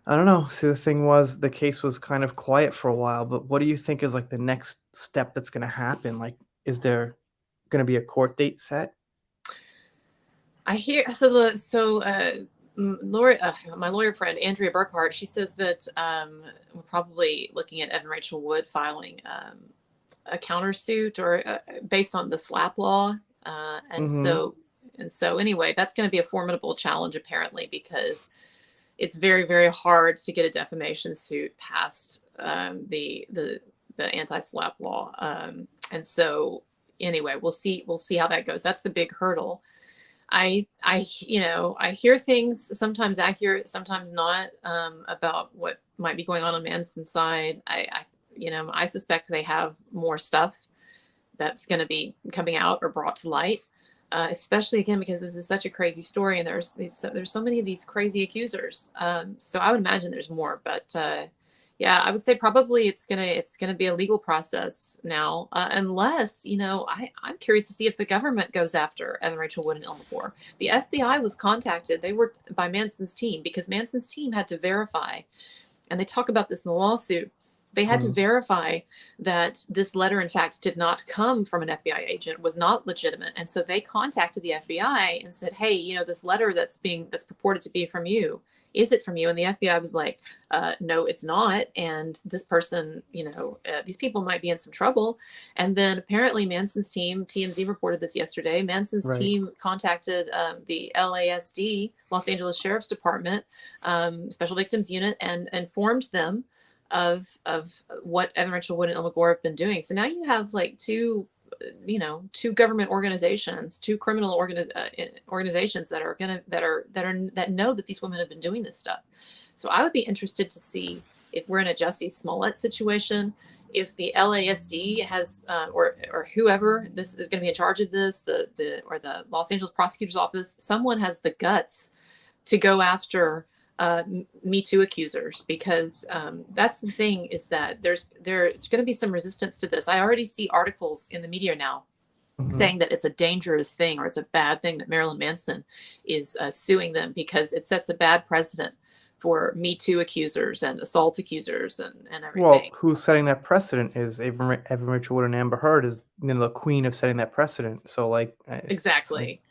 don't know. See, the thing was the case was kind of quiet for a while, but what do you think is like the next step that's going to happen? Like, is there going to be a court date set? I hear lawyer, my lawyer friend Andrea Burkhart, she says that we're probably looking at Evan Rachel Wood filing a countersuit or based on the SLAPP law, and Mm-hmm. so anyway, that's going to be a formidable challenge apparently because it's very very hard to get a defamation suit past the anti-SLAPP law, and so anyway, we'll see how that goes. That's the big hurdle. I hear things sometimes accurate, sometimes not, about what might be going on Manson's side. I suspect they have more stuff that's going to be coming out or brought to light, especially again because this is such a crazy story and there's so many of these crazy accusers. So I would imagine there's more, but yeah, I would say probably it's gonna be a legal process now, unless I'm curious to see if the government goes after Evan Rachel Wood and Ilmacore. The FBI was contacted. They were by Manson's team because Manson's team had to verify, and they talk about this in the lawsuit. They had to verify that this letter, in fact, did not come from an FBI agent, was not legitimate, and so they contacted the FBI and said, "Hey, this letter that's purported to be from you, is it from you?" And the FBI was like, "No, it's not. And this person, these people might be in some trouble." And then apparently Manson's team, TMZ reported this yesterday, Manson's Right. team contacted the LASD, Los Angeles Sheriff's Department, Special Victims Unit, and informed them of what Evan Rachel Wood and Ilmacore have been doing. So now you have like two government organizations, two criminal organizations that know that these women have been doing this stuff. So I would be interested to see if we're in a Jussie Smollett situation, if the LASD has or whoever this is going to be in charge of this, the Los Angeles prosecutor's office, someone has the guts to go after Me Too accusers, because that's the thing, is that there's going to be some resistance to this. I already see articles in the media now saying that it's a dangerous thing or it's a bad thing that Marilyn Manson is suing them because it sets a bad precedent for Me Too accusers and assault accusers and everything. Well, who's setting that precedent is Evan Rachel Wood and Amber Heard is the queen of setting that precedent. So like Exactly.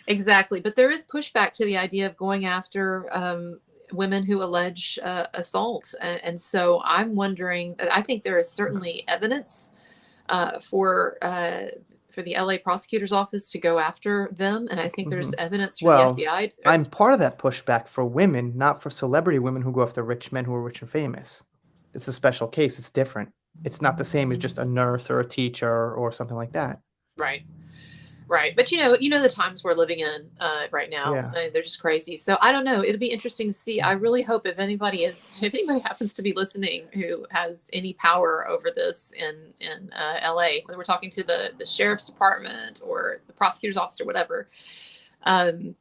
But there is pushback to the idea of going after women who allege assault, and so I'm wondering. I think there is certainly evidence for the LA prosecutor's office to go after them, and I think there's evidence for the FBI. I'm part of that pushback for women, not for celebrity women who go after rich men who are rich and famous. It's a special case. It's different. It's not the same as just a nurse or a teacher or something like that. Right. But the times we're living in right now, Yeah. they're just crazy. So I don't know. It'll be interesting to see. I really hope if anybody happens to be listening who has any power over this in LA, whether we're talking to the sheriff's department or the prosecutor's office or whatever,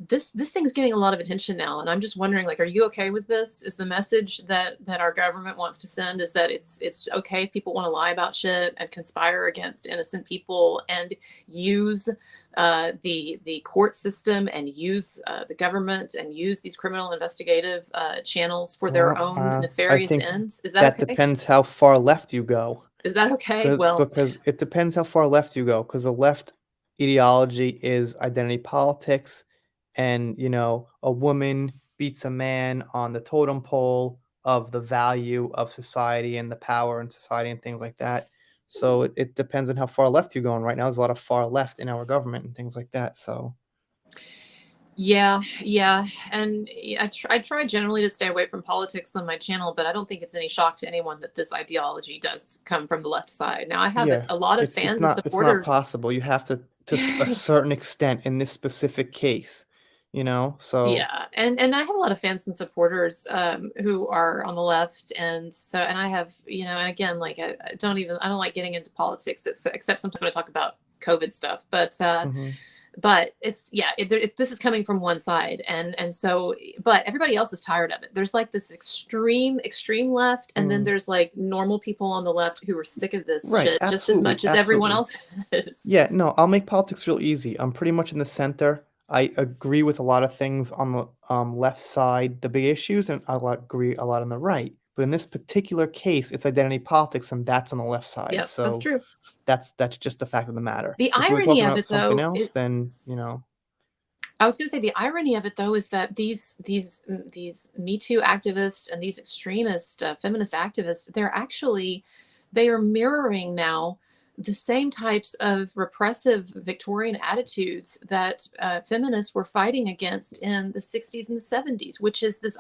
this thing's getting a lot of attention now, and I'm just wondering, like, are you okay with this? Is the message that our government wants to send is that it's okay if people want to lie about shit and conspire against innocent people and use the court system and use the government and use these criminal investigative channels for their own nefarious ends? Is that okay? Depends how far left you go. Is that okay? Well, because it depends how far left you go, because the left ideology is identity politics, and a woman beats a man on the totem pole of the value of society and the power in society and things like that. So it depends on how far left you go. And right now there's a lot of far left in our government and things like that. So yeah, and I try generally to stay away from politics on my channel, but I don't think it's any shock to anyone that this ideology does come from the left side. Now I have a lot of fans and supporters. It's not possible. You have to a certain extent in this specific case. So Yeah, and I have a lot of fans and supporters who are on the left, and I have, and again, like I don't like getting into politics except sometimes when I talk about COVID stuff, mhm. but this is coming from one side, and so, but everybody else is tired of it. There's like this extreme left, and then Mm. there's like normal people on the left who are sick of this Right, shit just as absolutely, much as everyone absolutely. else is. Yeah, no, I'll make politics real easy. I'm pretty much in the center. I agree with a lot of things on the left side, the big issues, and agree a lot on the right. But in this particular case, it's identity politics, and that's on the left side. Yep, that's So true. that's just the fact of the matter. The If we were irony talking of about it, something though, else, then I was going to say the irony of it though is that these Me Too activists and these extremist feminist activists, they are mirroring now the same types of repressive Victorian attitudes that feminists were fighting against in the 60s and the 70s, which is this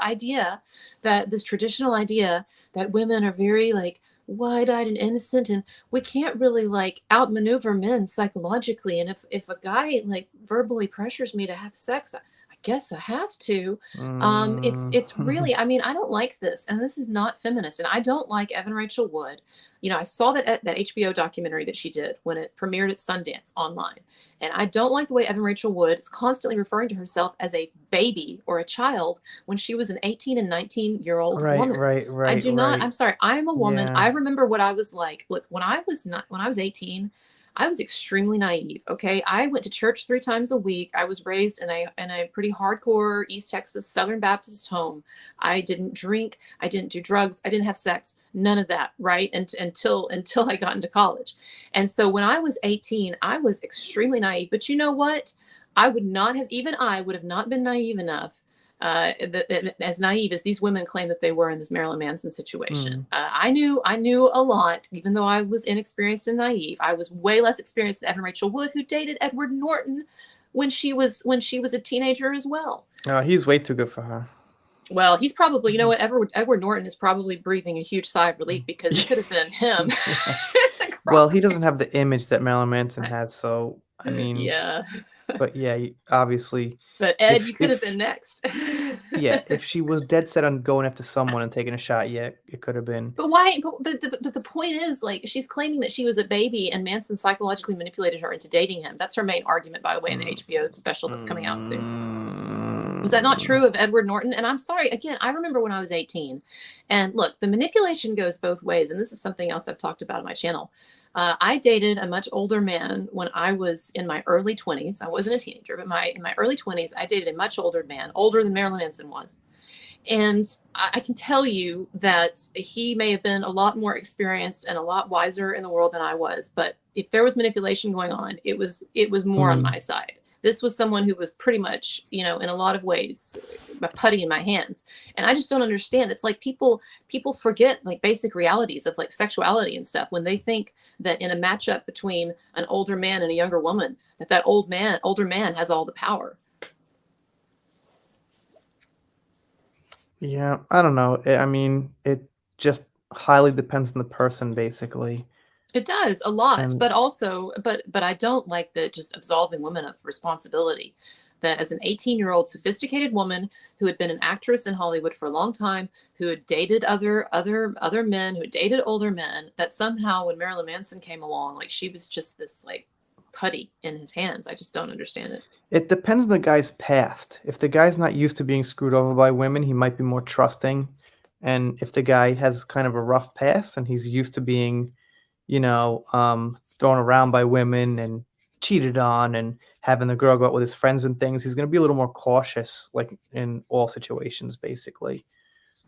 traditional idea that women are very like wide-eyed and innocent, and we can't really like outmaneuver men psychologically, and if a guy like verbally pressures me to have sex, I guess I have to. It's mm, really, I mean, I don't like this, and this is not feminist, and I don't like Evan Rachel Wood. I saw that HBO documentary that she did when it premiered at Sundance online, and I don't like the way Evan Rachel Wood is constantly referring to herself as a baby or a child when she was an 18 and 19-year-old right, woman. right, I right, do not. right. I'm sorry. I'm a woman. Yeah. I remember what I was like. Look, when I was not when I was 18, I was extremely naive. Okay, I went to church 3 times a week. I was raised in a pretty hardcore East Texas Southern Baptist home. I didn't drink. I didn't do drugs. I didn't have sex. None of that. Right, until I got into college. And so when I was 18, I was extremely naive. But you know what? I would have not been naive enough, as naive as these women claim that they were in this Marilyn Manson situation. Mm. I knew a lot, even though I was inexperienced and naive. I was way less experienced than Evan Rachel Wood, who dated Edward Norton when she was a teenager as well. He's way too good for her. Well, he's probably, Mhm. Edward Norton is probably breathing a huge sigh of relief because it could have been him. Yeah. Well, he doesn't have Crosshairs. the image that Marilyn Manson has, so I mean, Yeah, but yeah, obviously, but Ed, if you could have been next. yeah, if she was dead set on going after someone and taking a shot, yeah, it could have been. But why? But the point is, like, she's claiming that she was a baby and Manson psychologically manipulated her into dating him. That's her main argument, by the way, in the Mm, HBO special that's coming out soon. Was that not mm, true of Edward Norton? And I'm sorry, again, I remember when I was 18. And look, the manipulation goes both ways. And this is something else I've talked about on my channel. I dated a much older man when I was in my early 20s. I wasn't a teenager, but in my early 20s, I dated a much older man, older than Marilyn Manson was. And I can tell you that he may have been a lot more experienced and a lot wiser in the world than I was. But if there was manipulation going on, it was more on mm. my side. This was someone who was pretty much, in a lot of ways, a putty in my hands. And I just don't understand. It's like people forget like basic realities of like sexuality and stuff when they think that in a matchup between an older man and a younger woman, that older man has all the power. Yeah, I don't know. I mean, it just highly depends on the person, basically. It does a lot, And but also, but I don't like the just absolving women of responsibility. That as an 18-year-old sophisticated woman who had been an actress in Hollywood for a long time, who had dated other men, who had dated older men, that somehow when Marilyn Manson came along, like she was just this like putty in his hands. I just don't understand it. it depends on the guy's past. If the guy's not used to being screwed over by women, he might be more trusting. And if the guy has kind of a rough past and he's used to being, thrown around by women and cheated on and having the girl go out with his friends and things, he's going to be a little more cautious, like in all situations, basically.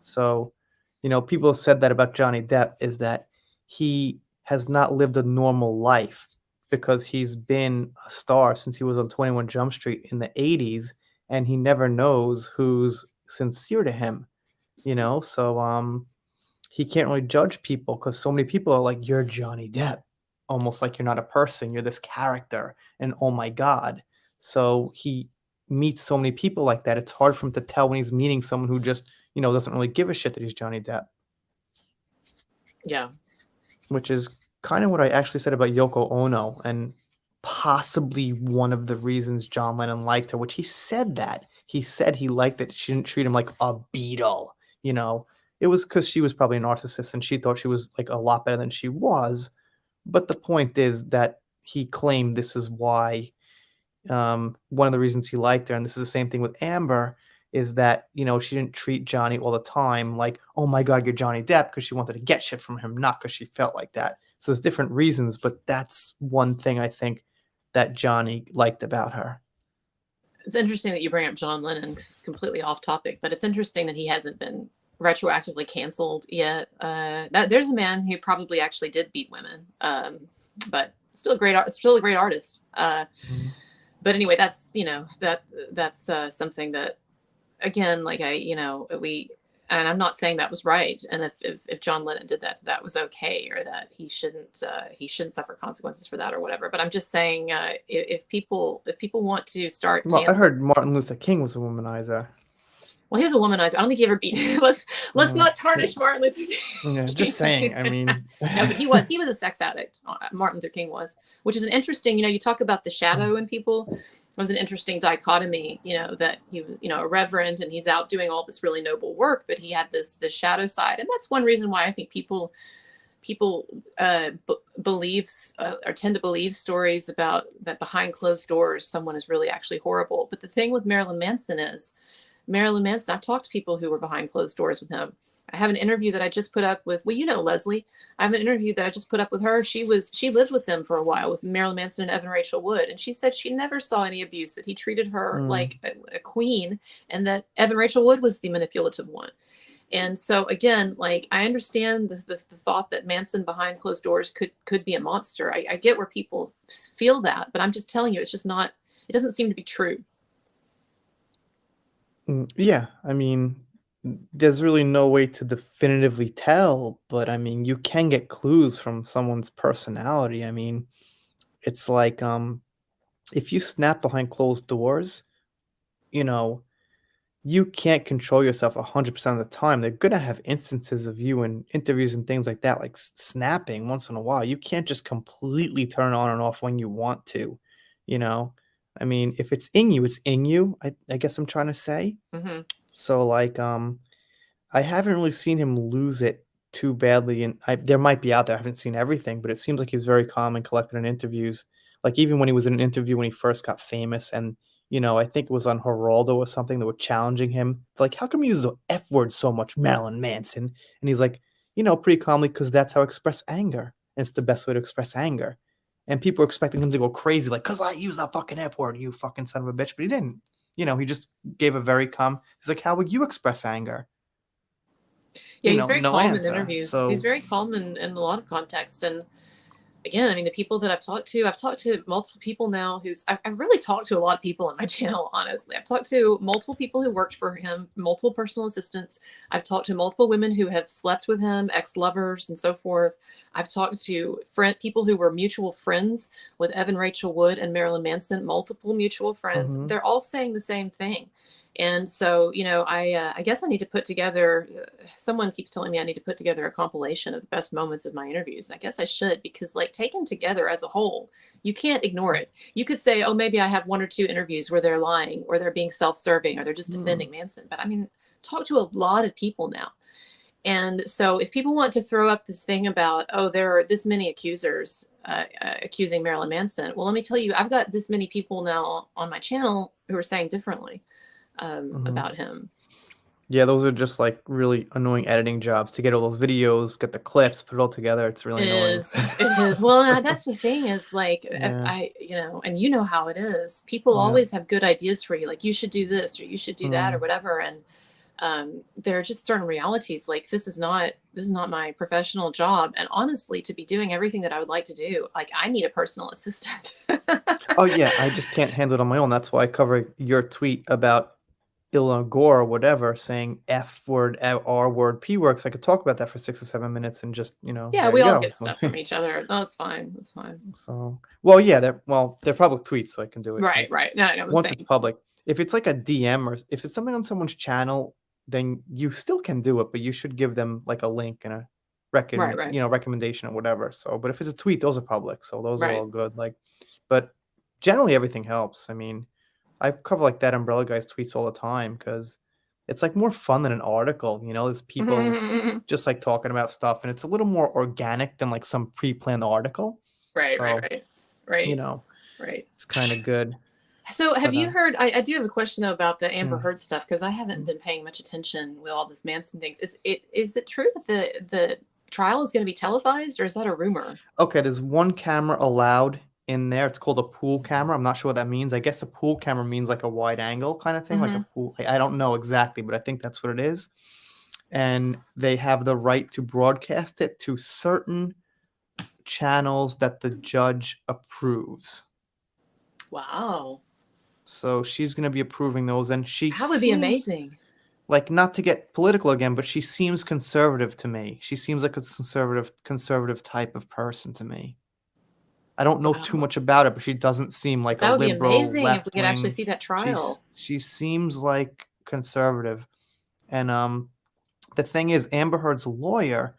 So, people have said that about Johnny Depp is that he has not lived a normal life because he's been a star since he was on 21 Jump Street in the 80s and he never knows who's sincere to him, So he can't really judge people because so many people are like, "You're Johnny Depp," almost like you're not a person, you're this character, and oh my god. So he meets so many people like that. It's hard for him to tell when he's meeting someone who just doesn't really give a shit that he's Johnny Depp, Yeah. which is kind of what I actually said about Yoko Ono and possibly one of the reasons John Lennon liked her, which he said that. he said he liked that she didn't treat him like a beetle. It was because she was probably a narcissist and she thought she was like a lot better than she was. But the point is that he claimed this is why, one of the reasons he liked her, and this is the same thing with Amber, is that she didn't treat Johnny all the time like, oh my god, you're Johnny Depp, because she wanted to get shit from him, not because she felt like that. So there's different reasons, but that's one thing I think that Johnny liked about her. It's interesting that you bring up John Lennon, 'cause it's completely off topic, but it's interesting that he hasn't been retroactively canceled yet. There's a man who probably actually did beat women, but still a great artist. Mhm. But anyway, that's something that, again, like and I'm not saying that was right, and if John Lennon did that, that was okay, or that he shouldn't suffer consequences for that or whatever. But I'm just saying, if people want to start Well, I cancel, heard Martin Luther King was a womanizer. well, he was a womanizer. I don't think he ever beat. Let's not tarnish Martin Luther King. Yeah, just saying. I mean, No, but he was a sex addict. Martin Luther King was, which is an interesting. You talk about the shadow in people. It was an interesting dichotomy. That he was a reverend and he's out doing all this really noble work, but he had this shadow side, and that's one reason why I think people believes or tend to believe stories about that behind closed doors someone is really actually horrible. But the thing with Marilyn Manson, I've talked to people who were behind closed doors with him. I have an interview that I just put up with, Leslie. I have an interview that I just put up with her. She lived with them for a while, with Marilyn Manson and Evan Rachel Wood. And she said she never saw any abuse, that he treated her like a queen, and that Evan Rachel Wood was the manipulative one. And so again, like, I understand the thought that Manson behind closed doors could be a monster. I get where people feel that, but I'm just telling you, it's just not, it doesn't seem to be true. Yeah, I mean, there's really no way to definitively tell, but I mean, you can get clues from someone's personality. I mean, it's like, if you snap behind closed doors, you know, you can't control yourself 100% of the time. They're gonna have instances of you in interviews and things like that, like snapping once in a while. You can't just completely turn on and off when you want to, you know? I mean, if it's in you, it's in you. I guess I'm trying to say. Mm-hmm. So like, I haven't really seen him lose it too badly, and there might be out there. I haven't seen everything, but it seems like he's very calm and collected in interviews. Like even when he was in an interview when he first got famous, and I think it was on Geraldo or something, that were challenging him, like, "How come you use the F word so much, Marilyn Manson?" And he's like, pretty calmly, "Because that's how I express anger. And it's the best way to express anger." And people were expecting him to go crazy, like, "'Cause I use that fucking F word, you fucking son of a bitch," but he didn't. He just gave a very calm. He's like, "How would you express anger?" Yeah, he's very No calm in answer. interviews. He's So, very calm in a lot of contexts. And again, I mean, the people that I've talked to multiple people now I've really talked to a lot of people on my channel, honestly. I've talked to multiple people who worked for him, multiple personal assistants. I've talked to multiple women who have slept with him, ex-lovers and so forth. I've talked to people who were mutual friends with Evan Rachel Wood and Marilyn Manson, multiple mutual friends. mhm. They're all saying the same thing. And so, I guess I need to put together, someone keeps telling me I need to put together a compilation of the best moments of my interviews. And I guess I should, because like, taken together as a whole, you can't ignore it. You could say, oh, maybe I have one or two interviews where they're lying, or they're being self-serving, or they're just defending Manson. But I mean, talk to a lot of people now. And so if people want to throw up this thing about, oh, there are this many accusers accusing Marilyn Manson, well, let me tell you, I've got this many people now on my channel who are saying differently Mhm. about him. Yeah, those are just, like, really annoying editing jobs to get all those videos, get the clips, put it all together. It's really It annoying. is. It is. Well, that's the thing, is like, Yeah, and you know how it is. People yeah. always have good ideas for you, like, you should do this or you should do that or Mm, whatever. And there are just certain realities, like, this is not my professional job. And honestly, to be doing everything that I would like to do, like, I need a personal assistant. oh, yeah, I just can't handle it on my own. That's why I cover your tweet about Illa Gore or whatever, saying F word, R word, P word, 'cause I could talk about that for 6 or 7 minutes and just, Yeah, there we you all go. get stuff from each other. No, it's fine. It's fine. So, well, yeah, they're public tweets, so I can do it. Right, Like, right. No, I know the once it's same. public. If it's like a DM, or if it's something on someone's channel, then you still can do it, but you should give them like a link and a Right, right, recommendation or whatever. So, but if it's a tweet, those are public, so those are right. all good. Like, but generally everything helps. I mean, I cover like that Umbrella Guys tweets all the time because it's like more fun than an article. There's people just like talking about stuff, and it's a little more organic than like some pre-planned article. Right, right, So right, you right, know, right. it's kind of good. So have But you heard, I do have a question though about the Amber yeah. Heard stuff, because I haven't been paying much attention with all this Manson things. Is it true that the trial is going to be televised, or is that a rumor? Okay, there's one camera allowed in there. It's called a pool camera. I'm not sure what that means. I guess a pool camera means like a wide angle kind of thing, like a Hmm. pool. I don't know exactly, but I think that's what it is. And they have the right to broadcast it to certain channels that the judge approves. Wow. So she's going to be approving those, and she That would be seems amazing. like, not to get political again, but she seems conservative to me. She seems like a conservative type of person to me. I don't know too Wow. much about it, but she doesn't seem like a That would be liberal, amazing if we left could actually wing. see that trial. She seems like conservative, and the thing is, Amber Heard's lawyer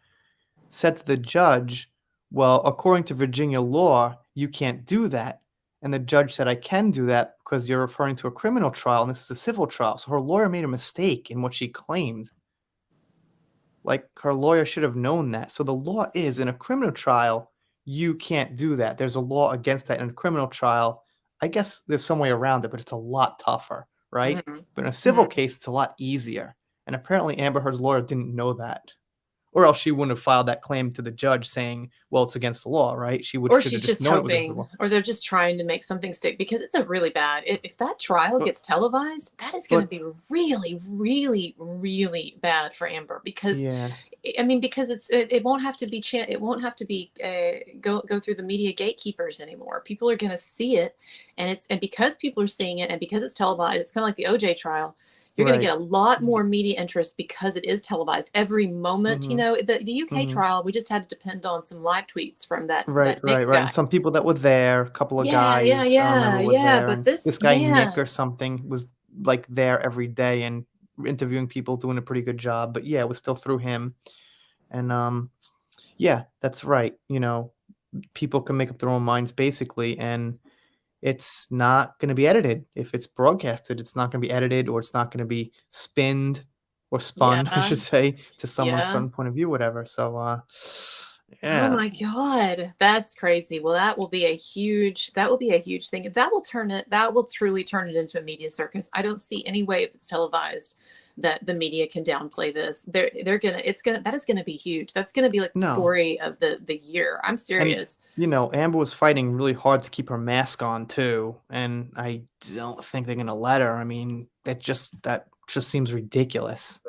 said to the judge, "Well, according to Virginia law, you can't do that." And the judge said, "I can do that because you're referring to a criminal trial, and this is a civil trial." So her lawyer made a mistake in what she claimed. Like, her lawyer should have known that. So the law is, in a criminal trial, you can't do that. There's a law against that in a criminal trial. I guess there's some way around it, but it's a lot tougher, right? Hmm. But in a civil Hmm. case, it's a lot easier. And apparently Amber Heard's lawyer didn't know that. Or else she wouldn't have filed that claim to the judge saying, well, it's against the law, right? She Or should have she's just just known it was against the hoping, law. or they're just trying to make something stick, because it's a really bad. If that trial But gets televised, that is going to but be really, really, really bad for Amber, because yeah. I mean, because it won't have to be it won't have to be go through the media gatekeepers anymore. People are going to see it, and because people are seeing it, and because it's televised, it's kind of like the OJ trial. You're going to Right. get a lot more media interest because it is televised every moment. Mhm. The UK Mhm. trial, we just had to depend on some live tweets from that Right, right, Nick right, and guy. some people that were there, a couple of Yeah, yeah, guys I yeah, remember were yeah. there, But and this this guy Nick or man, something was, like, there every day and interviewing people, doing a pretty good job, but yeah, it was still through him, and, yeah, that's right, people can make up their own minds basically, and it's not gonna be edited. If it's broadcasted, it's not gonna be edited, or it's not gonna be spinned or spun, I yeah, should say, to someone's yeah. certain point of view, whatever, so, Oh yeah. my God, that's crazy. Well, that will be a huge thing. That will truly turn it into a media circus. I don't see any way, if it's televised, that the media can downplay this. That is gonna be huge. That's gonna be like the No. story of the year. I'm And, serious. Amber was fighting really hard to keep her mask on too, and I don't think they're gonna let her. I mean, that just seems ridiculous,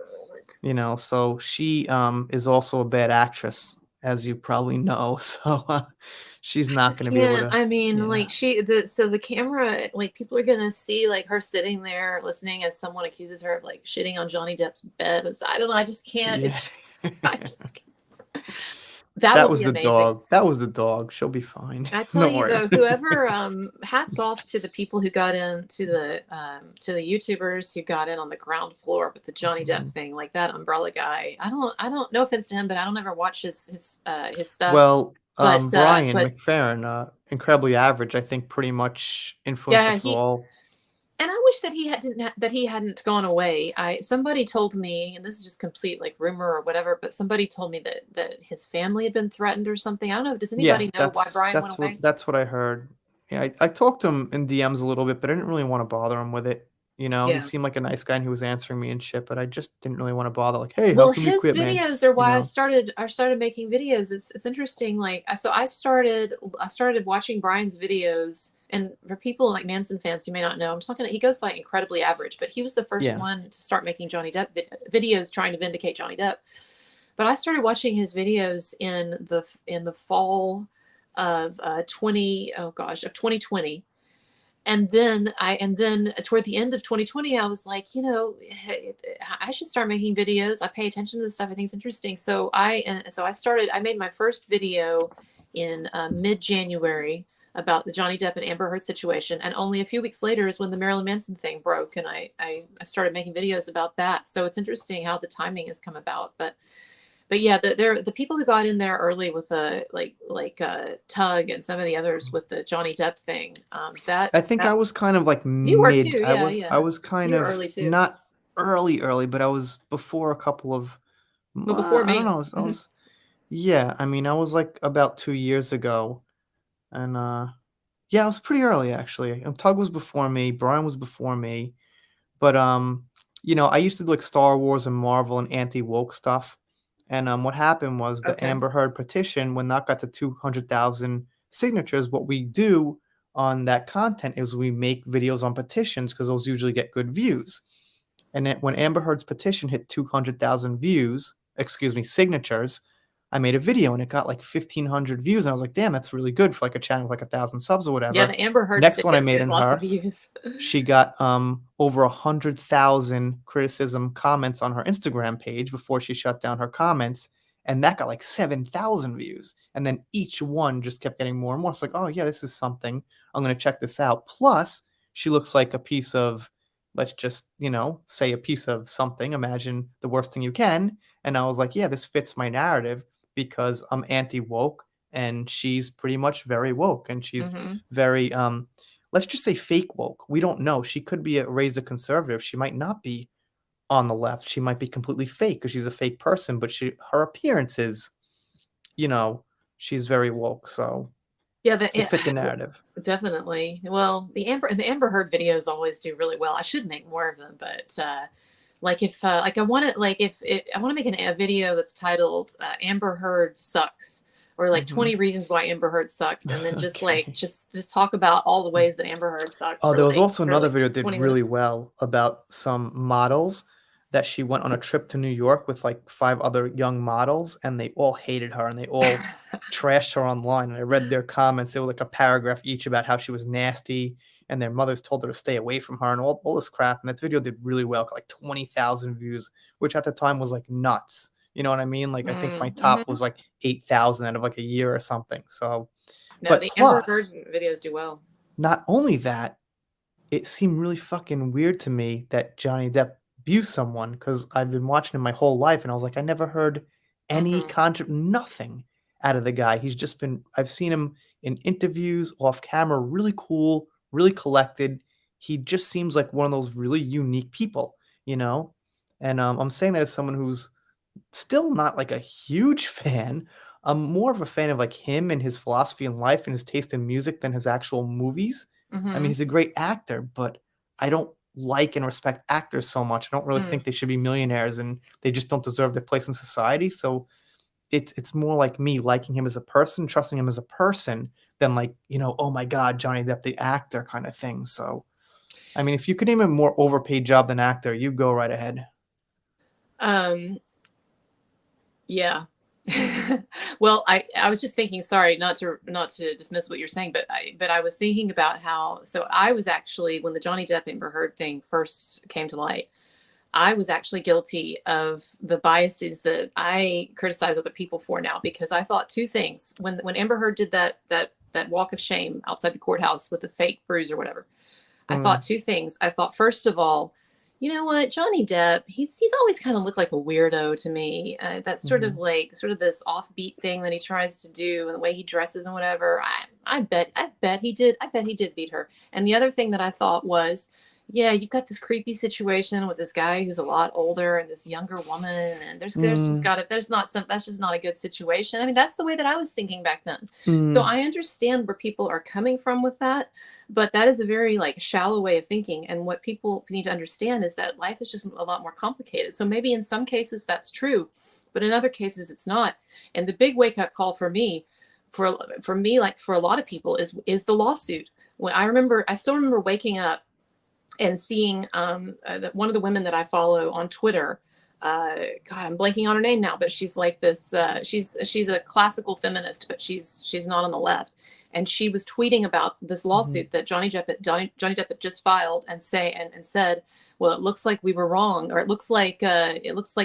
So she is also a bad actress, as you probably know. So she's I not just gonna be able can't. to. I mean, Yeah, like the camera, like people are gonna see like her sitting there listening as someone accuses her of like shitting on Johnny Depp's bed. And so I don't know. I just can't. yeah. I just that That will was be the amazing. dog. That was the dog. She'll be fine. I tell Don't you worry. though, whoever hats off to the people who got in to the YouTubers who got in on the ground floor with the Johnny Depp Mhm. thing, like that umbrella guy. I don't no offense to him, but I don't ever watch his stuff. Well, Brian But McFerrin, incredibly average, I think pretty much influenced yeah, us all. and I wish that he hadn't gone away. Somebody told me, and this is just complete like rumor or whatever, but somebody told me that his family had been threatened or something. I don't know. Does Yeah, anybody know why that's Brian went that's what away? that's what I heard. Yeah, I talked to him in DMs a little bit, but I didn't really wanna bother him with it, He Yeah. seemed like a nice guy, and he was answering me and shit, but I just didn't really wanna bother, like, "Hey, how Well, come you his quit, man?" videos are You why know? I started making videos. It's interesting. Like so I started watching Brian's videos, and for people like Manson fans who may not know, he goes by incredibly average, but he was the first Yeah. one to start making Johnny Depp videos trying to vindicate Johnny Depp. But I started watching his videos in the fall of 2020, and then toward the end of 2020 I was like, I should start making videos. I pay attention to this stuff. I think it's interesting. I made my first video in mid-January about the Johnny Depp and Amber Heard situation, and only a few weeks later is when the Marilyn Manson thing broke, and I started making videos about that. So it's interesting how the timing has come about. But yeah, the people who got in there early with Tug and some of the others with the Johnny Depp thing. I think I That was kind of like you were mid. too. Yeah, I yeah. was kind You were of early too. not early, but I was before a couple of. Well, before I don't me. know. I Hmm. was yeah. I mean, I was like about 2 years ago, and yeah, I was pretty early actually. And Tug was before me. Brian was before me. But I used to do like Star Wars and Marvel and anti-woke stuff. And what happened was the Okay. Amber Heard petition, when that got to 200,000 signatures, what we do on that content is we make videos on petitions because those usually get good views. And then when Amber Heard's petition hit 200,000 views, excuse me, signatures, I made a video and it got like 1,500 views. And I was like, damn, that's really good for like a channel with like 1,000 subs or Yeah, whatever. the Amber Heard Next one I videos made get in lots of her, views. she got over 100,000 criticism comments on her Instagram page before she shut down her comments, and that got like 7,000 views. And then each one just kept getting more and more. It's like, oh yeah, this is something. I'm gonna check this out. Plus, she looks like a piece of, let's just say a piece of something. Imagine the worst thing you can. And I was like, yeah, this fits my narrative because I'm anti woke, and she's pretty much very woke, and she's Hmm. very let's just say fake woke. We don't know. She could be raised a conservative. She might not be on the left. She might be completely fake because she's a fake person, but her appearance is, you know, she's very woke. So Yeah, it fit the narrative. definitely. Well, the Amber Heard videos always do really well. I should make more of them, but like if like I want to like if it, I want to make a video that's titled Amber Heard sucks, or like Hmm. 20 reasons why Amber Heard sucks, and then just like Okay. just talk about all the ways that Amber Heard sucks Oh, for there was also for another like video that did 20 really minutes. well about some models that she went on a trip to New York with like 5 other young models, and they all hated her and they all trashed her online. And I read their comments. They were like a paragraph each about how she was nasty, and their mothers told her to stay away from her and all this crap. And that video did really well, got like 20,000 views, which at the time was like nuts. You know what I mean? Like I think my top Mm-hmm. was like 8,000 out of like a year or something. So, No, but the Amber Heard plus, videos do well. not only that, it seemed really fucking weird to me that Johnny Depp abused someone because I've been watching him my whole life, and I was like, I never heard any Hmm. nothing out of the guy. He's just been. I've seen him in interviews, off camera, really cool, really collected. He just seems like one of those really unique people, you know. And I'm saying that as someone who's still not like a huge fan. I'm more of a fan of like him and his philosophy in life and his taste in music than his actual movies. I mean, Hmm. he's a great actor, but I don't like and respect actors so much. I don't really Mm. think they should be millionaires and they just don't deserve their place in society. So it's more like me liking him as a person, trusting him as a person than like, oh my God, Johnny Depp, the actor kind of thing. So, I mean, if you could name a more overpaid job than actor, you go right ahead. Um, Yeah. Well, I was just thinking, sorry, not to dismiss what you're saying, but I was thinking about how, so I was actually, when the Johnny Depp Amber Heard thing first came to light, I was actually guilty of the biases that I criticize other people for now, because I thought two things when Amber Heard did that walk of shame outside the courthouse with the fake bruise or whatever. I thought Mm, two things. I thought, first of all, you know what, Johnny Depp, he's always kind of looked like a weirdo to me. That's mhm, sort of this offbeat thing that he tries to do, and the way he dresses and whatever. I bet he did beat her. And the other thing that I thought was, yeah, you've got this creepy situation with this guy who's a lot older and this younger woman, and there's just mm, got to there's not some that's just not a good situation. I mean, that's the way that I was thinking back then. So mm, I understand where people are coming from with that, but that is a very like shallow way of thinking, and what people need to understand is that life is just a lot more complicated. So maybe in some cases that's true, but in other cases it's not. And the big wake up call for me, like for a lot of people, is the lawsuit. When I still remember waking up and seeing one of the women that I follow on Twitter. God, I'm blanking on her name now, but she's like this. She's a classical feminist, but she's not on the left. And she was tweeting about this mhm, lawsuit that Johnny Depp had just filed, and said, well, it looks like we were wrong, or it looks like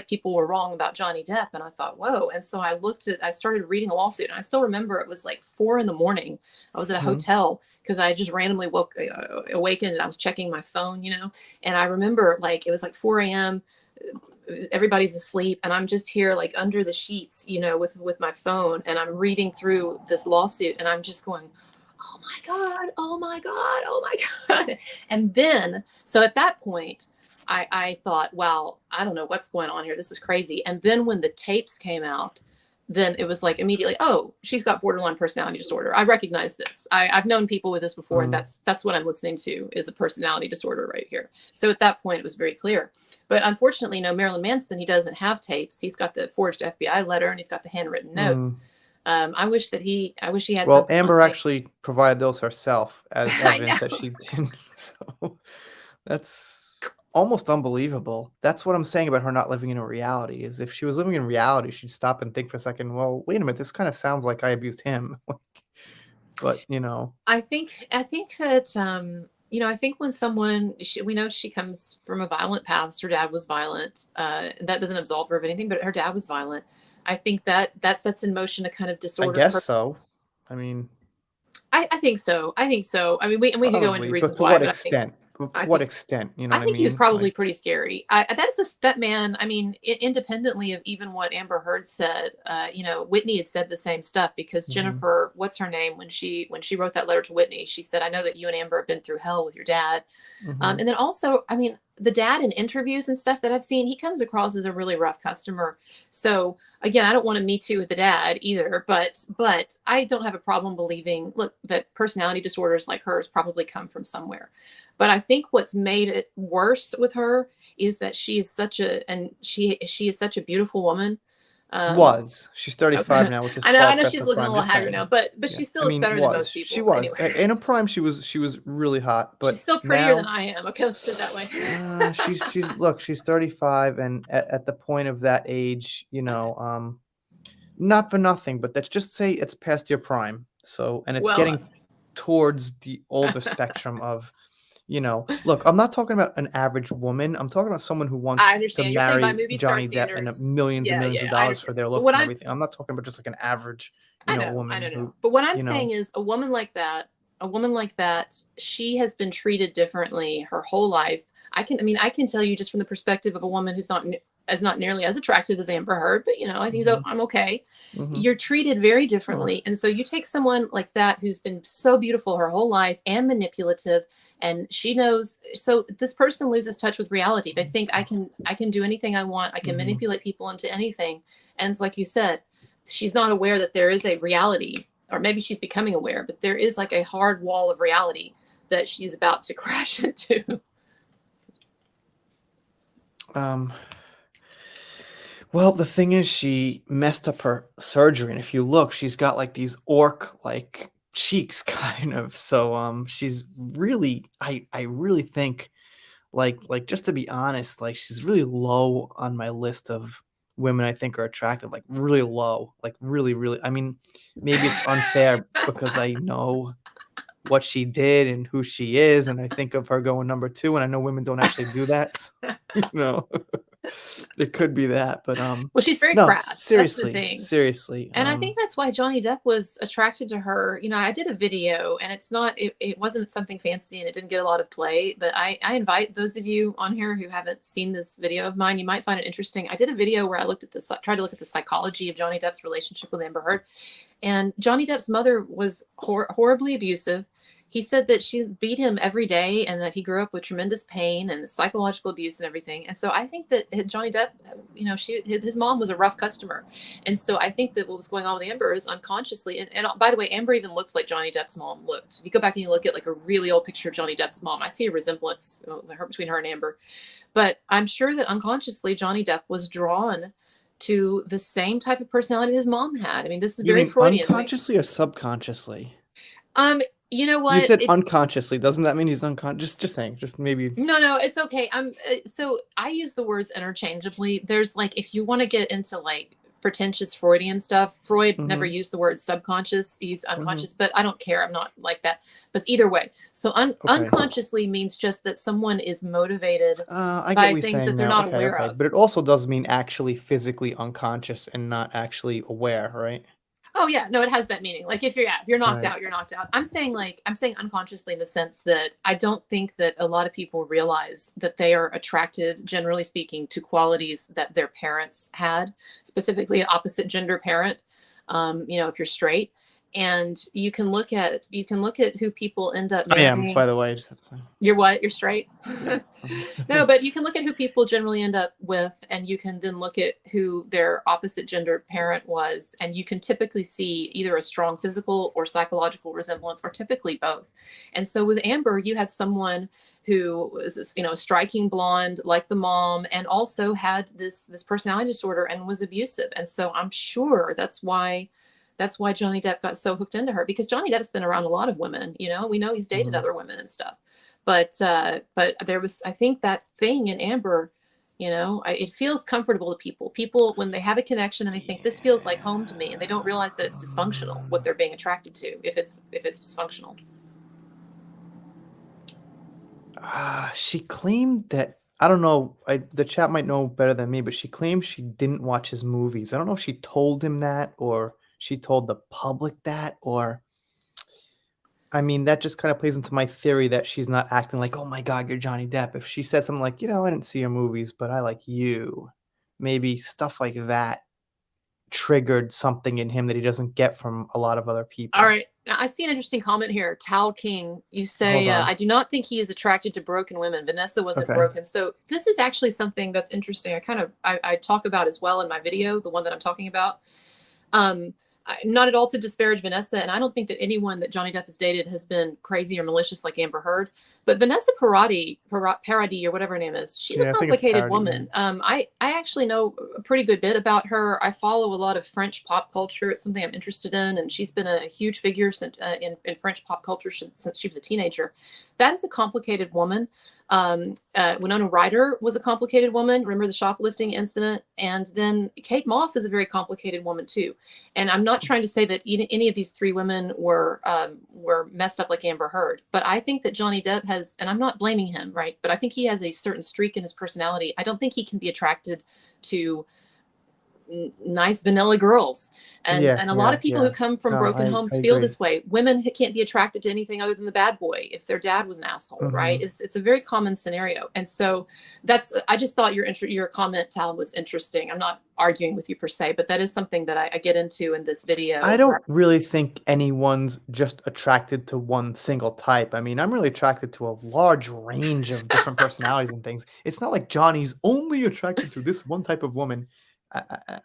people were wrong about Johnny Depp. And I thought, whoa. And so I started reading the lawsuit, and I still remember it was like 4 a.m. I was at a mhm, hotel because I just randomly awakened, and I was checking my phone, and I remember like it was like 4 a.m. everybody's asleep, and I'm just here like under the sheets, with my phone, and I'm reading through this lawsuit, and I'm just going, oh my God, oh my God, oh my God. And then, so at that point, I thought, wow, I don't know what's going on here. This is crazy. And then when the tapes came out, then it was like immediately, oh, she's got borderline personality disorder. I recognize this. I've known people with this before, and that's what I'm listening to, is a personality disorder right here. So at that point, it was very clear. But unfortunately, Marilyn Manson, he doesn't have tapes. He's got the forged FBI letter, and he's got the handwritten notes. I wish he had. Well, something Amber like actually provided those herself as evidence that she didn't. So that's almost unbelievable. That's what I'm saying about her not living in a reality. Is if she was living in reality, she'd stop and think for a second. Well, wait a minute. This kind of sounds like I abused him. But I think that I think when someone, we know she comes from a violent past. Her dad was violent. That doesn't absolve her of anything, but her dad was violent. I think that sets in motion a kind of I disorder. guess so. I mean, I think so. I think so. I mean, we could go into probably, reasons but to why. what But extent? To I what think extent? You know what I think he was mean? probably Like, pretty scary. That man. I mean, independently of even what Amber Heard said, Whitney had said the same stuff, because Jennifer, what's her name, when she wrote that letter to Whitney, she said, "I know that you and Amber have been through hell with your dad." And then also, I mean, the dad in interviews and stuff that I've seen, he comes across as a really rough customer. So again, I don't want to Me Too with the dad either, but I don't have a problem believing, look, that personality disorders like hers probably come from somewhere. But I think what's made it worse with her is that she is such a beautiful woman. she's 35 now, which is I far know past she's her looking a prime. little Just haggard saying. now, but Yeah. she still I looks mean, better than most people. she was Anyway, in her prime. She was really hot, she's but still prettier than now I am. Okay, let's put it that way. she's 35, and at the point of that age, not for nothing, but let's just say it's past your prime. So, and it's Well, getting towards the older spectrum of, look, I'm not talking about an average woman. I'm talking about someone who wants I to understand. You're saying by marry movie star Johnny Depp and standards. millions and Yeah, millions of yeah, I dollars for understand. their But looks and everything. I'm not talking about just like an average, I woman know. who, But what I'm saying is, a woman like that, she has been treated differently her whole life. I can tell you, just from the perspective of a woman who's not nearly as attractive as Amber Heard, but I think mhm, I'm okay. mhm. You're treated very Sure. differently, and so you take someone like that who's been so beautiful her whole life and manipulative, and she knows. So this person loses touch with reality. They think, I can do anything I want. I can Mhm. manipulate people into anything, and it's like you said, she's not aware that there is a reality, or maybe she's becoming aware, but there is like a hard wall of reality that she's about to crash into. Um, well, the thing is, she messed up her surgery, and if you look, she's got like these orc-like cheeks, kind of. So, she's really, I really think, like just to be honest, like she's really low on my list of women I think are attractive, like really low, like really, really. I mean, maybe it's unfair because I know what she did and who she is, and I think of her going number two, and I know women don't actually do that. So, you know, it could be that, but Well, she's very no, crass. That's the seriously, thing. seriously, And I think that's why Johnny Depp was attracted to her. I did a video, and it wasn't something fancy, and it didn't get a lot of play, but I invite those of you on here who haven't seen this video of mine, you might find it interesting. I did a video where I tried to look at the psychology of Johnny Depp's relationship with Amber Heard. And Johnny Depp's mother was horribly abusive. He said that she beat him every day, and that he grew up with tremendous pain and psychological abuse and everything. And so I think that Johnny Depp, his mom was a rough customer. And so I think that what was going on with Amber is unconsciously, and by the way, Amber even looks like Johnny Depp's mom looked. If you go back and you look at like a really old picture of Johnny Depp's mom, I see a resemblance between her and Amber. But I'm sure that unconsciously Johnny Depp was drawn to the same type of personality his mom had. I mean, this is you very mean Freudian. unconsciously or subconsciously? You know You what? said unconsciously. Doesn't that mean he's unconscious? Just saying. Just maybe. No, it's okay. So I use the words interchangeably. There's like, if you want to get into like pretentious Freudian stuff, Freud never Mhm, used the word subconscious, he used mhm. unconscious, but I don't care. I'm not like that. But either way, so Okay. unconsciously means just that someone is motivated I get by what you're things saying that they're now. not Okay, aware okay. of. But it also does mean actually physically unconscious and not actually aware, right? Oh yeah, no, it has that meaning. Like if you're knocked Right. out, you're knocked out. I'm saying unconsciously in the sense that I don't think that a lot of people realize that they are attracted, generally speaking, to qualities that their parents had, specifically opposite gender parent. If you're straight, and you can look at who people end up I am, by marrying. the way. I just have to say. You're what? You're straight? Yeah. No, but you can look at who people generally end up with, and you can then look at who their opposite gender parent was, and you can typically see either a strong physical or psychological resemblance, or typically both. And so with Amber, you had someone who was, striking blonde like the mom, and also had this personality disorder and was abusive. And so I'm sure that's why Johnny Depp got so hooked into her, because Johnny Depp's been around a lot of women. We know he's dated Mhm. other women and stuff. But there was, I think, that thing in Amber. It feels comfortable to people. People, when they have a connection and they think this feels like home to me, and they don't realize that it's dysfunctional what they're being attracted to, if it's dysfunctional. She claimed that I don't know. The chat might know better than me, but she claimed she didn't watch his movies. I don't know if she told him that or she told the public that, or I mean, that just kind of plays into my theory that she's not acting like, "Oh my God, you're Johnny Depp." If she said something like, "I didn't see your movies, but I like you," maybe stuff like that triggered something in him that he doesn't get from a lot of other All people. right. Now, I see an interesting comment here. Tal King, you Hold say, on. I do not think he is attracted to broken women. Vanessa wasn't Okay. broken. So this is actually something that's interesting. I talk about as well in my video, the one that I'm talking about. Um, not at all to disparage Vanessa, and I don't think that anyone that Johnny Depp has dated has been crazy or malicious like Amber Heard. But Vanessa Paradis, or whatever her name is, she's a Yeah, I think it's complicated parody. Yeah. woman. I actually know a pretty good bit about her. I follow a lot of French pop culture. It's something I'm interested in, and she's been a huge figure in French pop culture since she was a teenager. That is a complicated woman. Winona Ryder was a complicated woman. Remember the shoplifting incident? And then Kate Moss is a very complicated woman too. And I'm not trying to say that any of these three women were messed up like Amber Heard, but I think that Johnny Depp has, and I'm not blaming him, right? But I think he has a certain streak in his personality. I don't think he can be attracted to nice vanilla girls, and Yeah, a lot yeah, of people who yeah. come from No, broken I homes feel agree. this way. Women can't be attracted to anything other than the bad boy if their dad was an asshole, right? Mhm. It's a very common scenario. And so I just thought your comment, Tal, was interesting. I'm not arguing with you per se, but that is something that I get into in this I video where don't really think anyone's just attracted to one single type. I mean, I'm really attracted to a large range of different personalities and things. It's not like Johnny's only attracted to this one type of woman.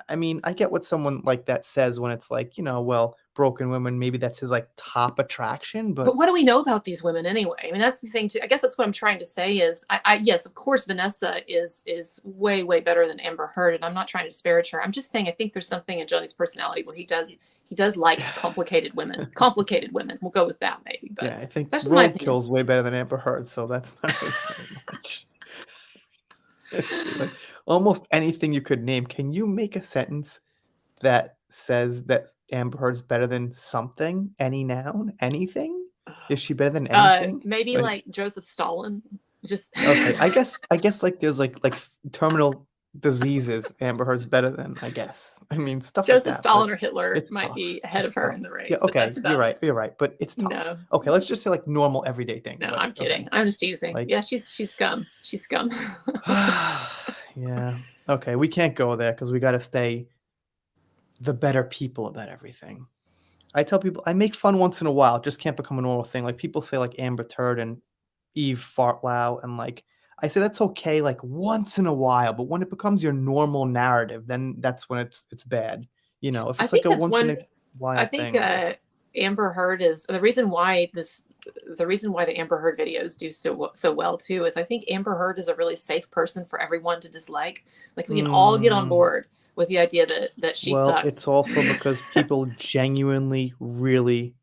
I mean, I get what someone like that says when it's like, well, broken women, maybe that's his like top attraction, but but what do we know about these women anyway? I mean, that's the thing too. I guess that's what I'm trying to say is, yes, of course, Vanessa is way way better than Amber Heard, and I'm not trying to disparage her. I'm just saying I think there's something in Johnny's personality where he does like complicated women. Complicated women. We'll go with that maybe, but yeah, I think that's just my opinion. Roadkill's way better than Amber Heard, so that's not really saying much. Let's see, like almost anything you could name. Can you make a sentence that says that Amber Heard's better than something? Any noun? Anything? Is she better than anything? Maybe Like, like Joseph Stalin. Just okay, I guess like there's like terminal diseases Amber Heard's better than, I guess. I mean, stuff like Joseph that, but Stalin or Hitler it's might tough. be ahead of It's her tough. in the Yeah, race, but that's okay, about it. you're right, but it's tough. No, Okay, let's just say like normal everyday things. no, Like, I'm okay. kidding. I'm just teasing. Like Yeah, she's scum. She's scum. yeah. Okay, we can't go there because we gotta stay the better people about everything. I tell people I make fun once in a while, it just can't become a normal thing. Like people say like Amber Turd and Eve Fartlow, and like I say that's okay like once in a while, but when it becomes your normal narrative, then that's when it's bad. If I it's like think a that's once in one. a I while think thing, like Amber Heard is the reason why the Amber Heard videos do so well too is I think Amber Heard is a really safe person for everyone to dislike. Like we can all get on mm, board with the idea that she well, sucks. it's also because people genuinely really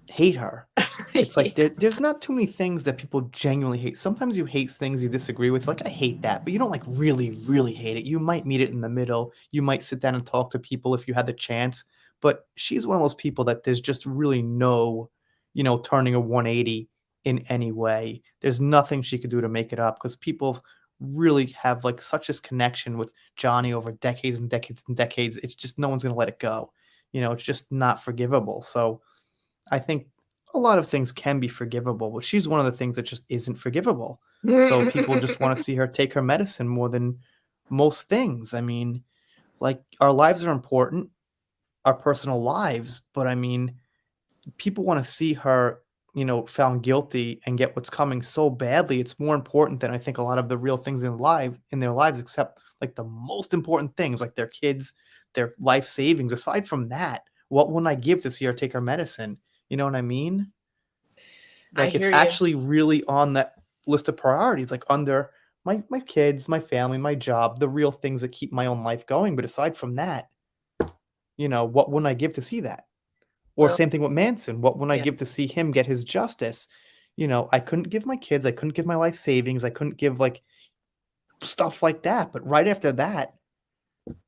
hate her. It's like Yeah. there's not too many things that people genuinely hate. Sometimes you hate things you disagree with. Like I hate that, but you don't like really, really hate it. You might meet it in the middle. You might sit down and talk to people if you had the chance. But she's one of those people that there's just really no, turning a 180 in any way. There's nothing she could do to make it up because people really have like such this connection with Johnny over decades and decades and decades. It's just no one's gonna let it go. it's just not forgivable. So I think a lot of things can be forgivable, but she's one of the things that just isn't forgivable. So people just want to see her take her medicine more than most things. I mean, like, our lives are important, our personal lives, but I mean, people want to see her, found guilty and get what's coming so badly. It's more important than I think a lot of the real things in their lives, except like the most important things, like their kids, their life savings. Aside from that, what wouldn't I give to see her take her medicine? You know what I mean? I Like, it's hear you. actually really on that list of priorities, like under my kids, my family, my job, the real things that keep my own life going. But aside from that, what wouldn't I give to see that? Or Well, same thing with Manson. What wouldn't I yeah. give to see him get his justice? I couldn't give my kids, I couldn't give my life savings, I couldn't give, like, stuff like that, but right after that,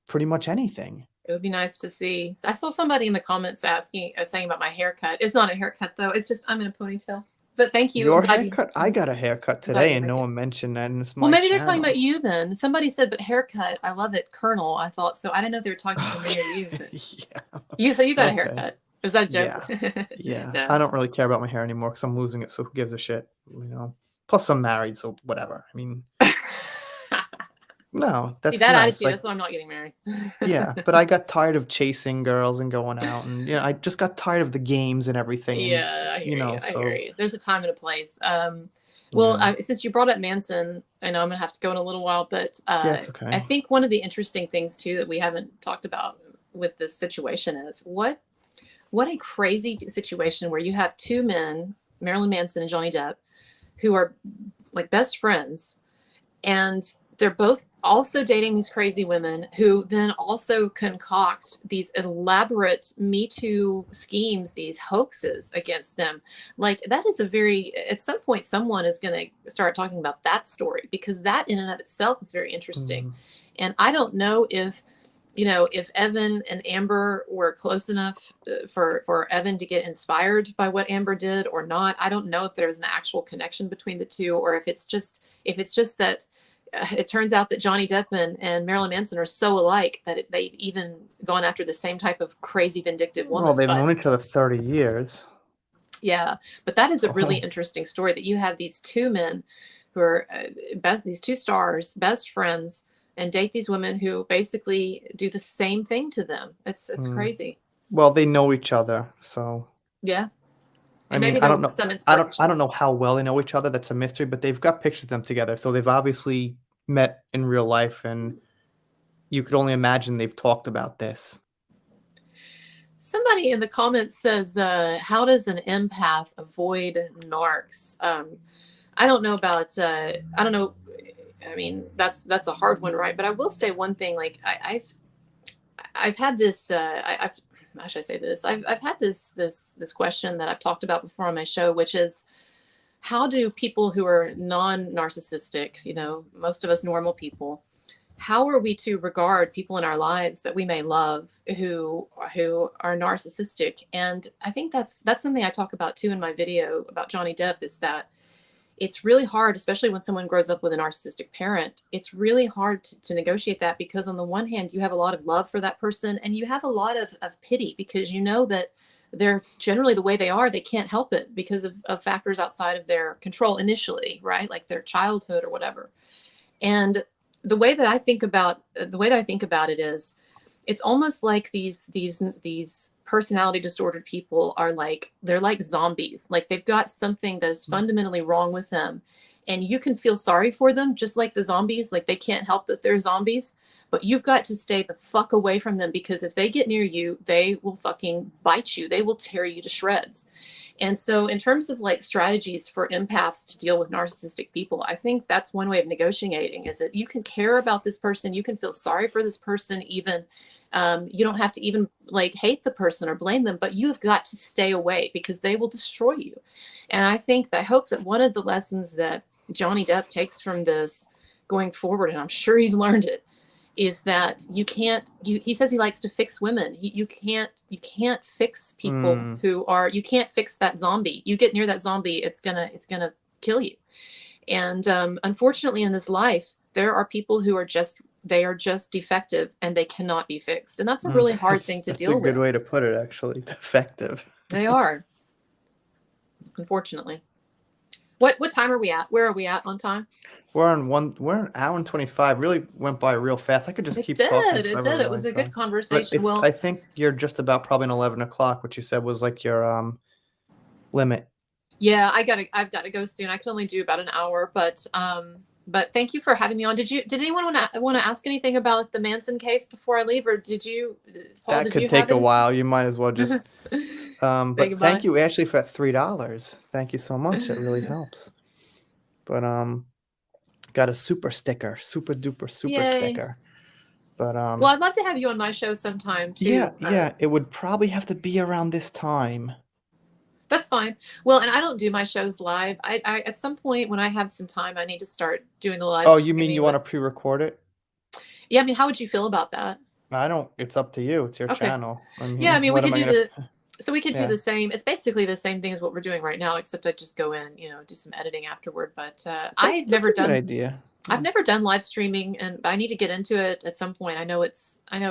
pretty much anything. It would be nice to see. I saw somebody in the comments asking, saying about my haircut. It's not a haircut though. It's just I'm in a ponytail. But thank you. I'm Your glad you. haircut? I got a haircut I'm glad today, you and like no it. one mentioned that, and it's Well, my maybe they're talking about channel. you then. Somebody said, but haircut. I love it, Colonel. I thought so. I didn't know if they were talking to me or you. Okay, But yeah, you, so you got a okay. haircut. Is that a joke? Yeah, yeah. No. I don't really care about my hair anymore because 'cause I'm losing it, so who gives a shit, you know? Plus, I'm married, so whatever. I mean, no, See that's that nice, attitude. like, That's why I'm not getting married. yeah, but I got tired of chasing girls and going out, and, I just got tired of the games and everything, and, Yeah, I hear you. I hear so you. There's a time and a place. Well, yeah. since you brought up Manson, I know I'm gonna have to go in a little while, but Yeah, it's I okay. think one of the interesting things too that we haven't talked about with this situation is what a crazy situation where you have two men, Marilyn Manson and Johnny Depp, who are like best friends, and they're both also dating these crazy women who then also concoct these elaborate Me Too schemes, these hoaxes against them. Like, that is a very, at some point, someone is going to start talking about that story because that in and of itself is very interesting. Mm, And I don't know if, if Evan and Amber were close enough for Evan to get inspired by what Amber did or not. I don't know if there's an actual connection between the two, or if it's just that it turns out that Johnny Depp and Marilyn Manson are so alike that they've even gone after the same type of crazy vindictive well, woman. they've But known each other 30 years, yeah, but that is a really so interesting story that you have these two men who are these two stars, best friends, and date these women who basically do the same thing to them. It's mm. crazy. Well, they know each other, so Yeah, I and mean, maybe I there don't was know some I inspiration. don't know how well they know each other, that's a mystery, but they've got pictures of them together, so they've obviously met in real life, and you could only imagine they've talked about this. Somebody in the comments says, "How does an empath avoid narcs?" I don't know about. I don't know. I mean, that's a hard one, right? But I will say one thing. Like I've had this. I've how should I say this? I've had this question that I've talked about before on my show, which is how do people who are non-narcissistic, most of us normal people, how are we to regard people in our lives that we may love who are narcissistic? And I think that's something I talk about too in my video about Johnny Depp, is that it's really hard, especially when someone grows up with a narcissistic parent. It's really hard to negotiate that, because on the one hand, you have a lot of love for that person and you have a lot of pity, because you know that they're generally the way they are. They can't help it because of factors outside of their control initially, right? Like their childhood or whatever. And the way that I think about it is, it's almost like these personality disordered people are like, they're like zombies. Like, they've got something that is fundamentally wrong with them, and you can feel sorry for them just like the zombies. Like, they can't help that they're zombies, but you've got to stay the fuck away from them, because if they get near you, they will fucking bite you. They will tear you to shreds. And so, in terms of like strategies for empaths to deal with narcissistic people, I think that's one way of negotiating, is that you can care about this person, you can feel sorry for this person, even you don't have to even like hate the person or blame them, but you've got to stay away because they will destroy you. And I hope that one of the lessons that Johnny Depp takes from this going forward, and I'm sure he's learned it, is that he says he likes to fix women. You can't fix people Mm, you can't fix that zombie. You get near that zombie, it's gonna kill you. And unfortunately, in this life, there are people who are just They are just defective and they cannot be fixed. And that's a really hard thing to That's a deal good with. way to put it, actually. Defective. They are, unfortunately. What time are we at? Where are we at on time? We're an hour and 25. Really went by real fast. I could just It keep did. talking It forever did. It really, was a good but conversation. I think you're just about probably an 11 o'clock, which you said was like your limit. Yeah, I've gotta go soon. I can only do about an hour, but thank you for having me on. Did anyone want to ask anything about the Manson case before I leave, or did you, Paul? That Did could you take have a any? while. You might as well just Say but goodbye. thank you, Ashley, for that $3. Thank you so much. It really helps. But got a super sticker, super duper super Yay. sticker. But Well, I'd love to have you on my show sometime too. yeah, it would probably have to be around this time. That's fine. Well, and I don't do my shows live. I at some point when I have some time, I need to start doing the live Oh, you mean streaming you want to pre-record it? Yeah, I mean, how would you feel about that? I don't. It's up to you. It's your Okay. channel. I Yeah, I mean, mean, we what could am I do gonna? so we could do Yeah, the same. It's basically the same thing as what we're doing right now, except I just go in, do some editing afterward. But that's a good idea. I've never done live streaming, and I need to get into it at some point. I know it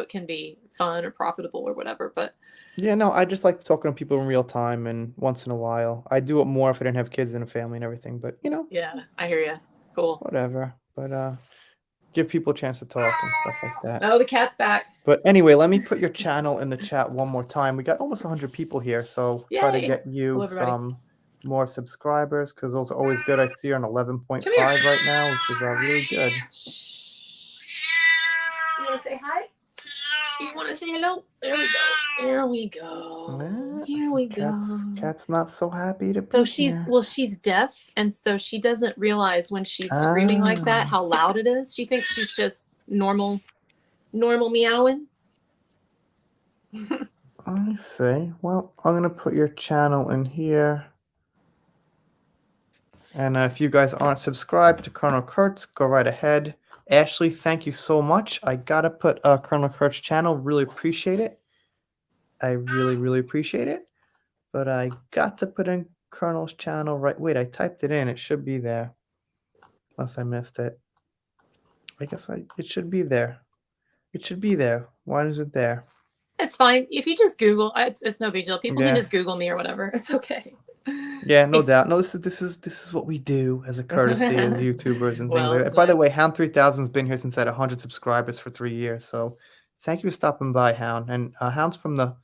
can be fun or profitable or whatever, but Yeah, no, I just like talking to people in real time and once in a while. I do it more if I didn't have kids and a family and everything. But yeah, I hear you. Cool. whatever. But give people a chance to talk and stuff like that. Oh, the cat's back. But anyway, let me put your channel in the chat one more time. We got almost 100 people here, so try to Yay. get you Hello, everybody. some more subscribers because those are always good. I see you're on 11.5 Come here. right now, which is really good. You want to say hi? You want to say hello? There we go. There we go. Here we go. Cat's not so happy to be So here. she's deaf, and so she doesn't realize when she's screaming like that how loud it is. She thinks she's just normal meowing. I see. Well, I'm gonna put your channel in here. And if you guys aren't subscribed to Colonel Kurtz, go right ahead. Ashley, thank you so much. I gotta put Colonel Kurtz channel. Really appreciate it. I really, really appreciate it. But I got to put in Colonel's channel right. Wait, I typed it in. It should be there. Unless I missed it. I guess it should be there. It should be there. Why is it there? It's fine. If you just Google, it's no big deal. People Yeah. can just Google me or whatever. It's okay. Yeah, no doubt. No, this is what we do as a courtesy as YouTubers and things Well, like it's that. By the nice. way, Hound 3000's been here since I had 100 subscribers for 3 years. So thank you for stopping by, Hound. And Hound's from the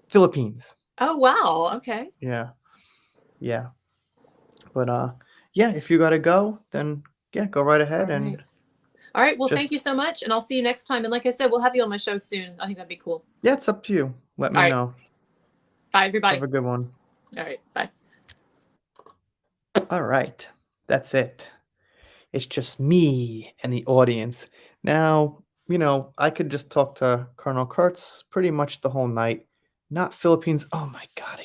Philippines. Oh wow. Okay. Yeah. Yeah. But yeah, if you gotta go, then yeah, go right ahead and All right. Well, just thank you so much, and I'll see you next time. And like I said, we'll have you on my show soon. I think that'd be cool. yeah, it's up to you. Let me All right. know. Bye, everybody. Have a good one. All right. Bye. All right. That's it. It's just me and the audience. Now, I could just talk to Colonel Kurtz pretty much the whole night. Not Philippines. Oh my God,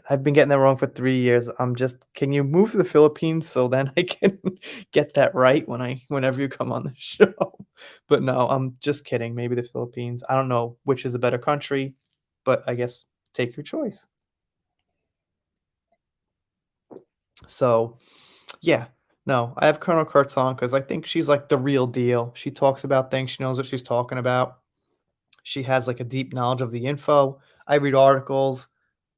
I've been getting that wrong for 3 years. Can you move to the Philippines so then I can get that right whenever you come on the show? But no, I'm just kidding. Maybe the Philippines. I don't know which is a better country, but I guess take your choice. So, yeah. No, I have Colonel Kurtz on because I think she's like the real deal. She talks about things. She knows what she's talking about. She has like a deep knowledge of the info. I read articles.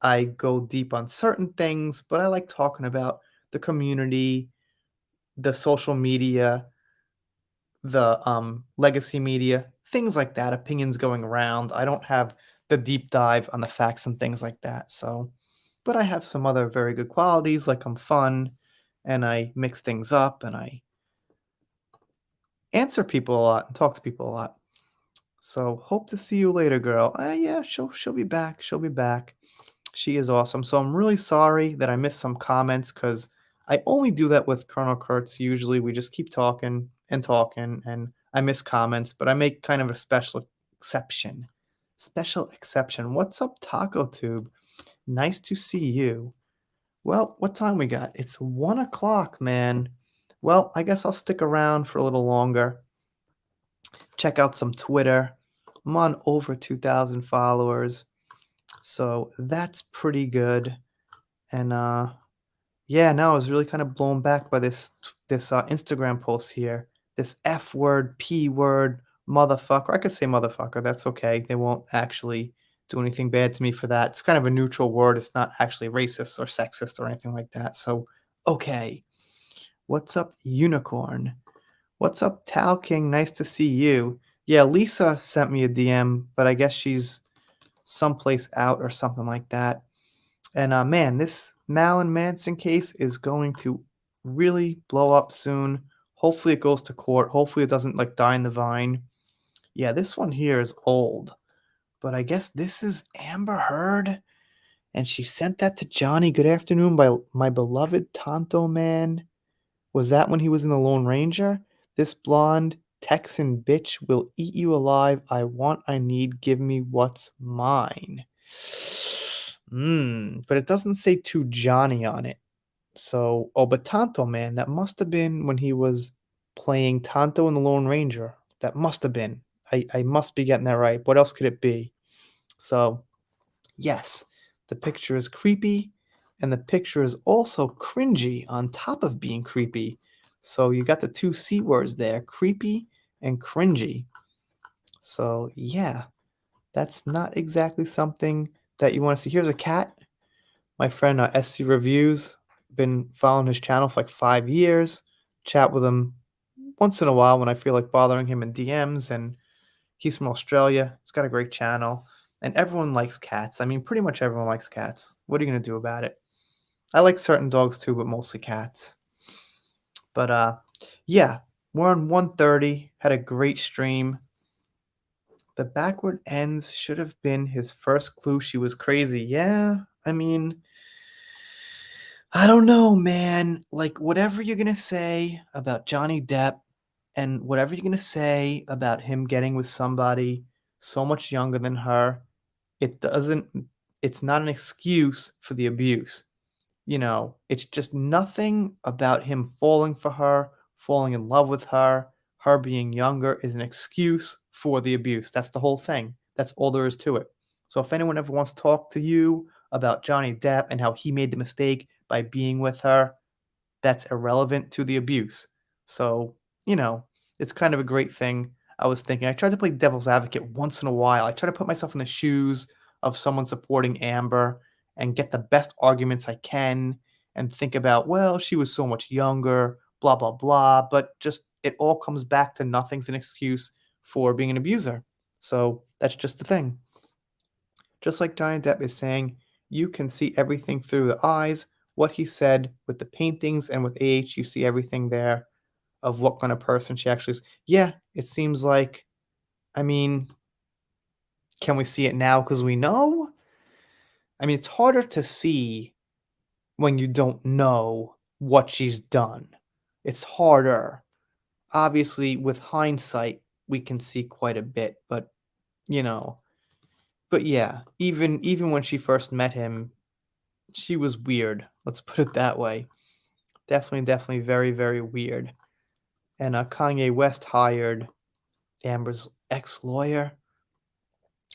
I go deep on certain things, but I like talking about the community, the social media, the legacy media, things like that, opinions going around. I don't have the deep dive on the facts and things like that. So, but I have some other very good qualities, like I'm fun and I mix things up and I answer people a lot and talk to people a lot. So hope to see you later, girl. Yeah, she'll be back. She'll be back. She is awesome. So I'm really sorry that I missed some comments because I only do that with Colonel Kurtz. Usually we just keep talking and I miss comments, but I make kind of a special exception. Special exception. What's up, Taco Tube? Nice to see you. Well, what time we got? It's 1 o'clock, man. Well, I guess I'll stick around for a little longer. Check out some Twitter. I'm on over 2,000 followers. So that's pretty good. And yeah, no, I was really kind of blown back by this Instagram post here. This F word, P word, motherfucker. I could say motherfucker. That's okay. They won't actually do anything bad to me for that. It's kind of a neutral word. It's not actually racist or sexist or anything like that. So, okay. What's up, unicorn? What's up, Tao King? Nice to see you. Yeah, Lisa sent me a DM, but I guess she's someplace out or something like that. And man, this Malin Manson case is going to really blow up soon. Hopefully, it goes to court. Hopefully, it doesn't like die in the vine. Yeah, this one here is old, but I guess this is Amber Heard, and she sent that to Johnny. Good afternoon, my beloved Tonto man. Was that when he was in the Lone Ranger? This blonde Texan bitch will eat you alive. I want, I need, give me what's mine. But it doesn't say to Johnny on it. So, oh, but Tonto, man, that must have been when he was playing Tonto in the Lone Ranger. That must have been. I must be getting that right. What else could it be? So, yes, the picture is creepy, and the picture is also cringy on top of being creepy. So you got the two C words there, creepy and cringy. So yeah, that's not exactly something that you want to see. Here's a cat. My friend SC Reviews, been following his channel for like 5 years. Chat with him once in a while when I feel like bothering him in DMs, and he's from Australia. He's got a great channel, and everyone likes cats. I mean, pretty much everyone likes cats. What are you gonna do about it? I like certain dogs too, but mostly cats. But yeah, we're on 130. Had a great stream. The backward ends should have been his first clue she was crazy. Yeah, I mean, I don't know, man. Like, whatever you're gonna say about Johnny Depp and whatever you're gonna say about him getting with somebody so much younger than her, it doesn't, it's not an excuse for the abuse. It's just nothing about him falling for her, falling in love with her being younger is an excuse for the abuse. That's the whole thing. That's all there is to it. So if anyone ever wants to talk to you about Johnny Depp and how he made the mistake by being with her, that's irrelevant to the abuse. So, you know, it's kind of a great thing. I was thinking, I tried to play devil's advocate once in a while. I try to put myself in the shoes of someone supporting Amber and get the best arguments I can and think about, well, she was so much younger, blah, blah, blah. But just it all comes back to nothing's an excuse for being an abuser. So that's just the thing. Just like Johnny Depp is saying, you can see everything through the eyes. What he said with the paintings and with AH, you see everything there of what kind of person she actually is. Yeah, it seems like, I mean, can we see it now because we know? I mean, it's harder to see when you don't know what she's done. It's harder. Obviously, with hindsight, we can see quite a bit, but you know, but yeah, even when she first met him, she was weird. Let's put it that way. Definitely very, very weird. And Kanye West hired Amber's ex-lawyer.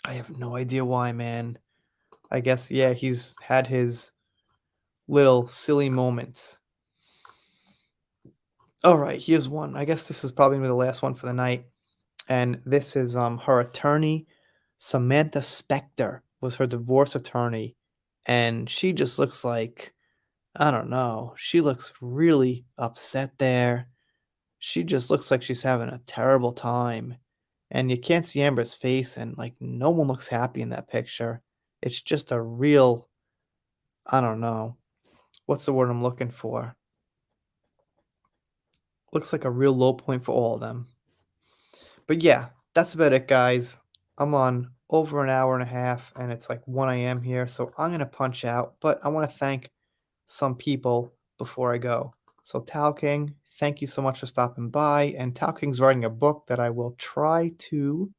I have no idea why, man. I guess, yeah, he's had his little silly moments. All right, here's one. I guess this is probably gonna be the last one for the night. And this is her attorney, Samantha Spector, was her divorce attorney. And she just looks like, I don't know, she looks really upset there. She just looks like she's having a terrible time. And you can't see Amber's face, and like no one looks happy in that picture. It's just a real, I don't know, what's the word I'm looking for? Looks like a real low point for all of them. But yeah, that's about it, guys. I'm on over an hour and a half, and it's like 1 a.m. here, so I'm gonna punch out. But I want to thank some people before I go. So Tao King, thank you so much for stopping by. And Tao King's writing a book that I will try to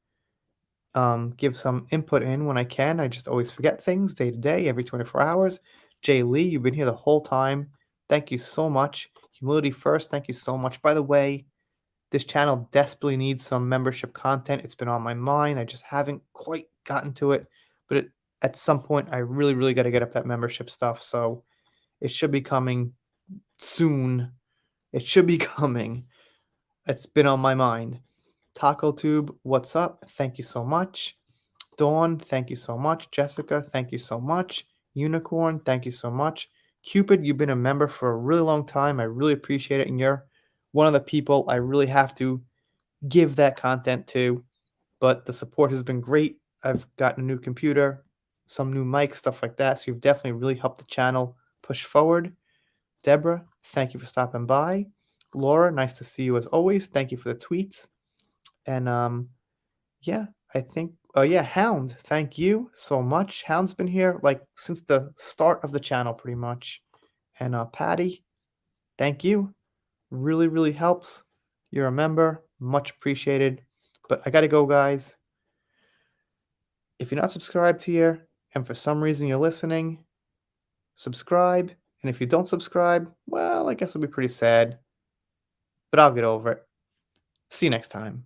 give some input in when I can. I just always forget things day to day, every 24 hours. Jay Lee, you've been here the whole time. Thank you so much. Humility First, thank you so much. By the way, this channel desperately needs some membership content. It's been on my mind. I just haven't quite gotten to it. But at some point, I really got to get up that membership stuff. So it should be coming soon. It should be coming. It's been on my mind. Taco Tube, what's up? Thank you so much. Dawn, thank you so much. Jessica, thank you so much. Unicorn, thank you so much. Cupid, you've been a member for a really long time. I really appreciate it. And you're one of the people I really have to give that content to. But the support has been great. I've gotten a new computer, some new mics, stuff like that. So you've definitely really helped the channel push forward. Deborah, thank you for stopping by. Laura, nice to see you as always. Thank you for the tweets. And yeah, I think oh yeah, Hound, thank you so much. Hound's been here like since the start of the channel pretty much. And Patty, thank you. Really, really helps. You're a member. Much appreciated. But I gotta go, guys. If you're not subscribed here and for some reason you're listening, subscribe. And if you don't subscribe, well, I guess I'll be pretty sad. But I'll get over it. See you next time.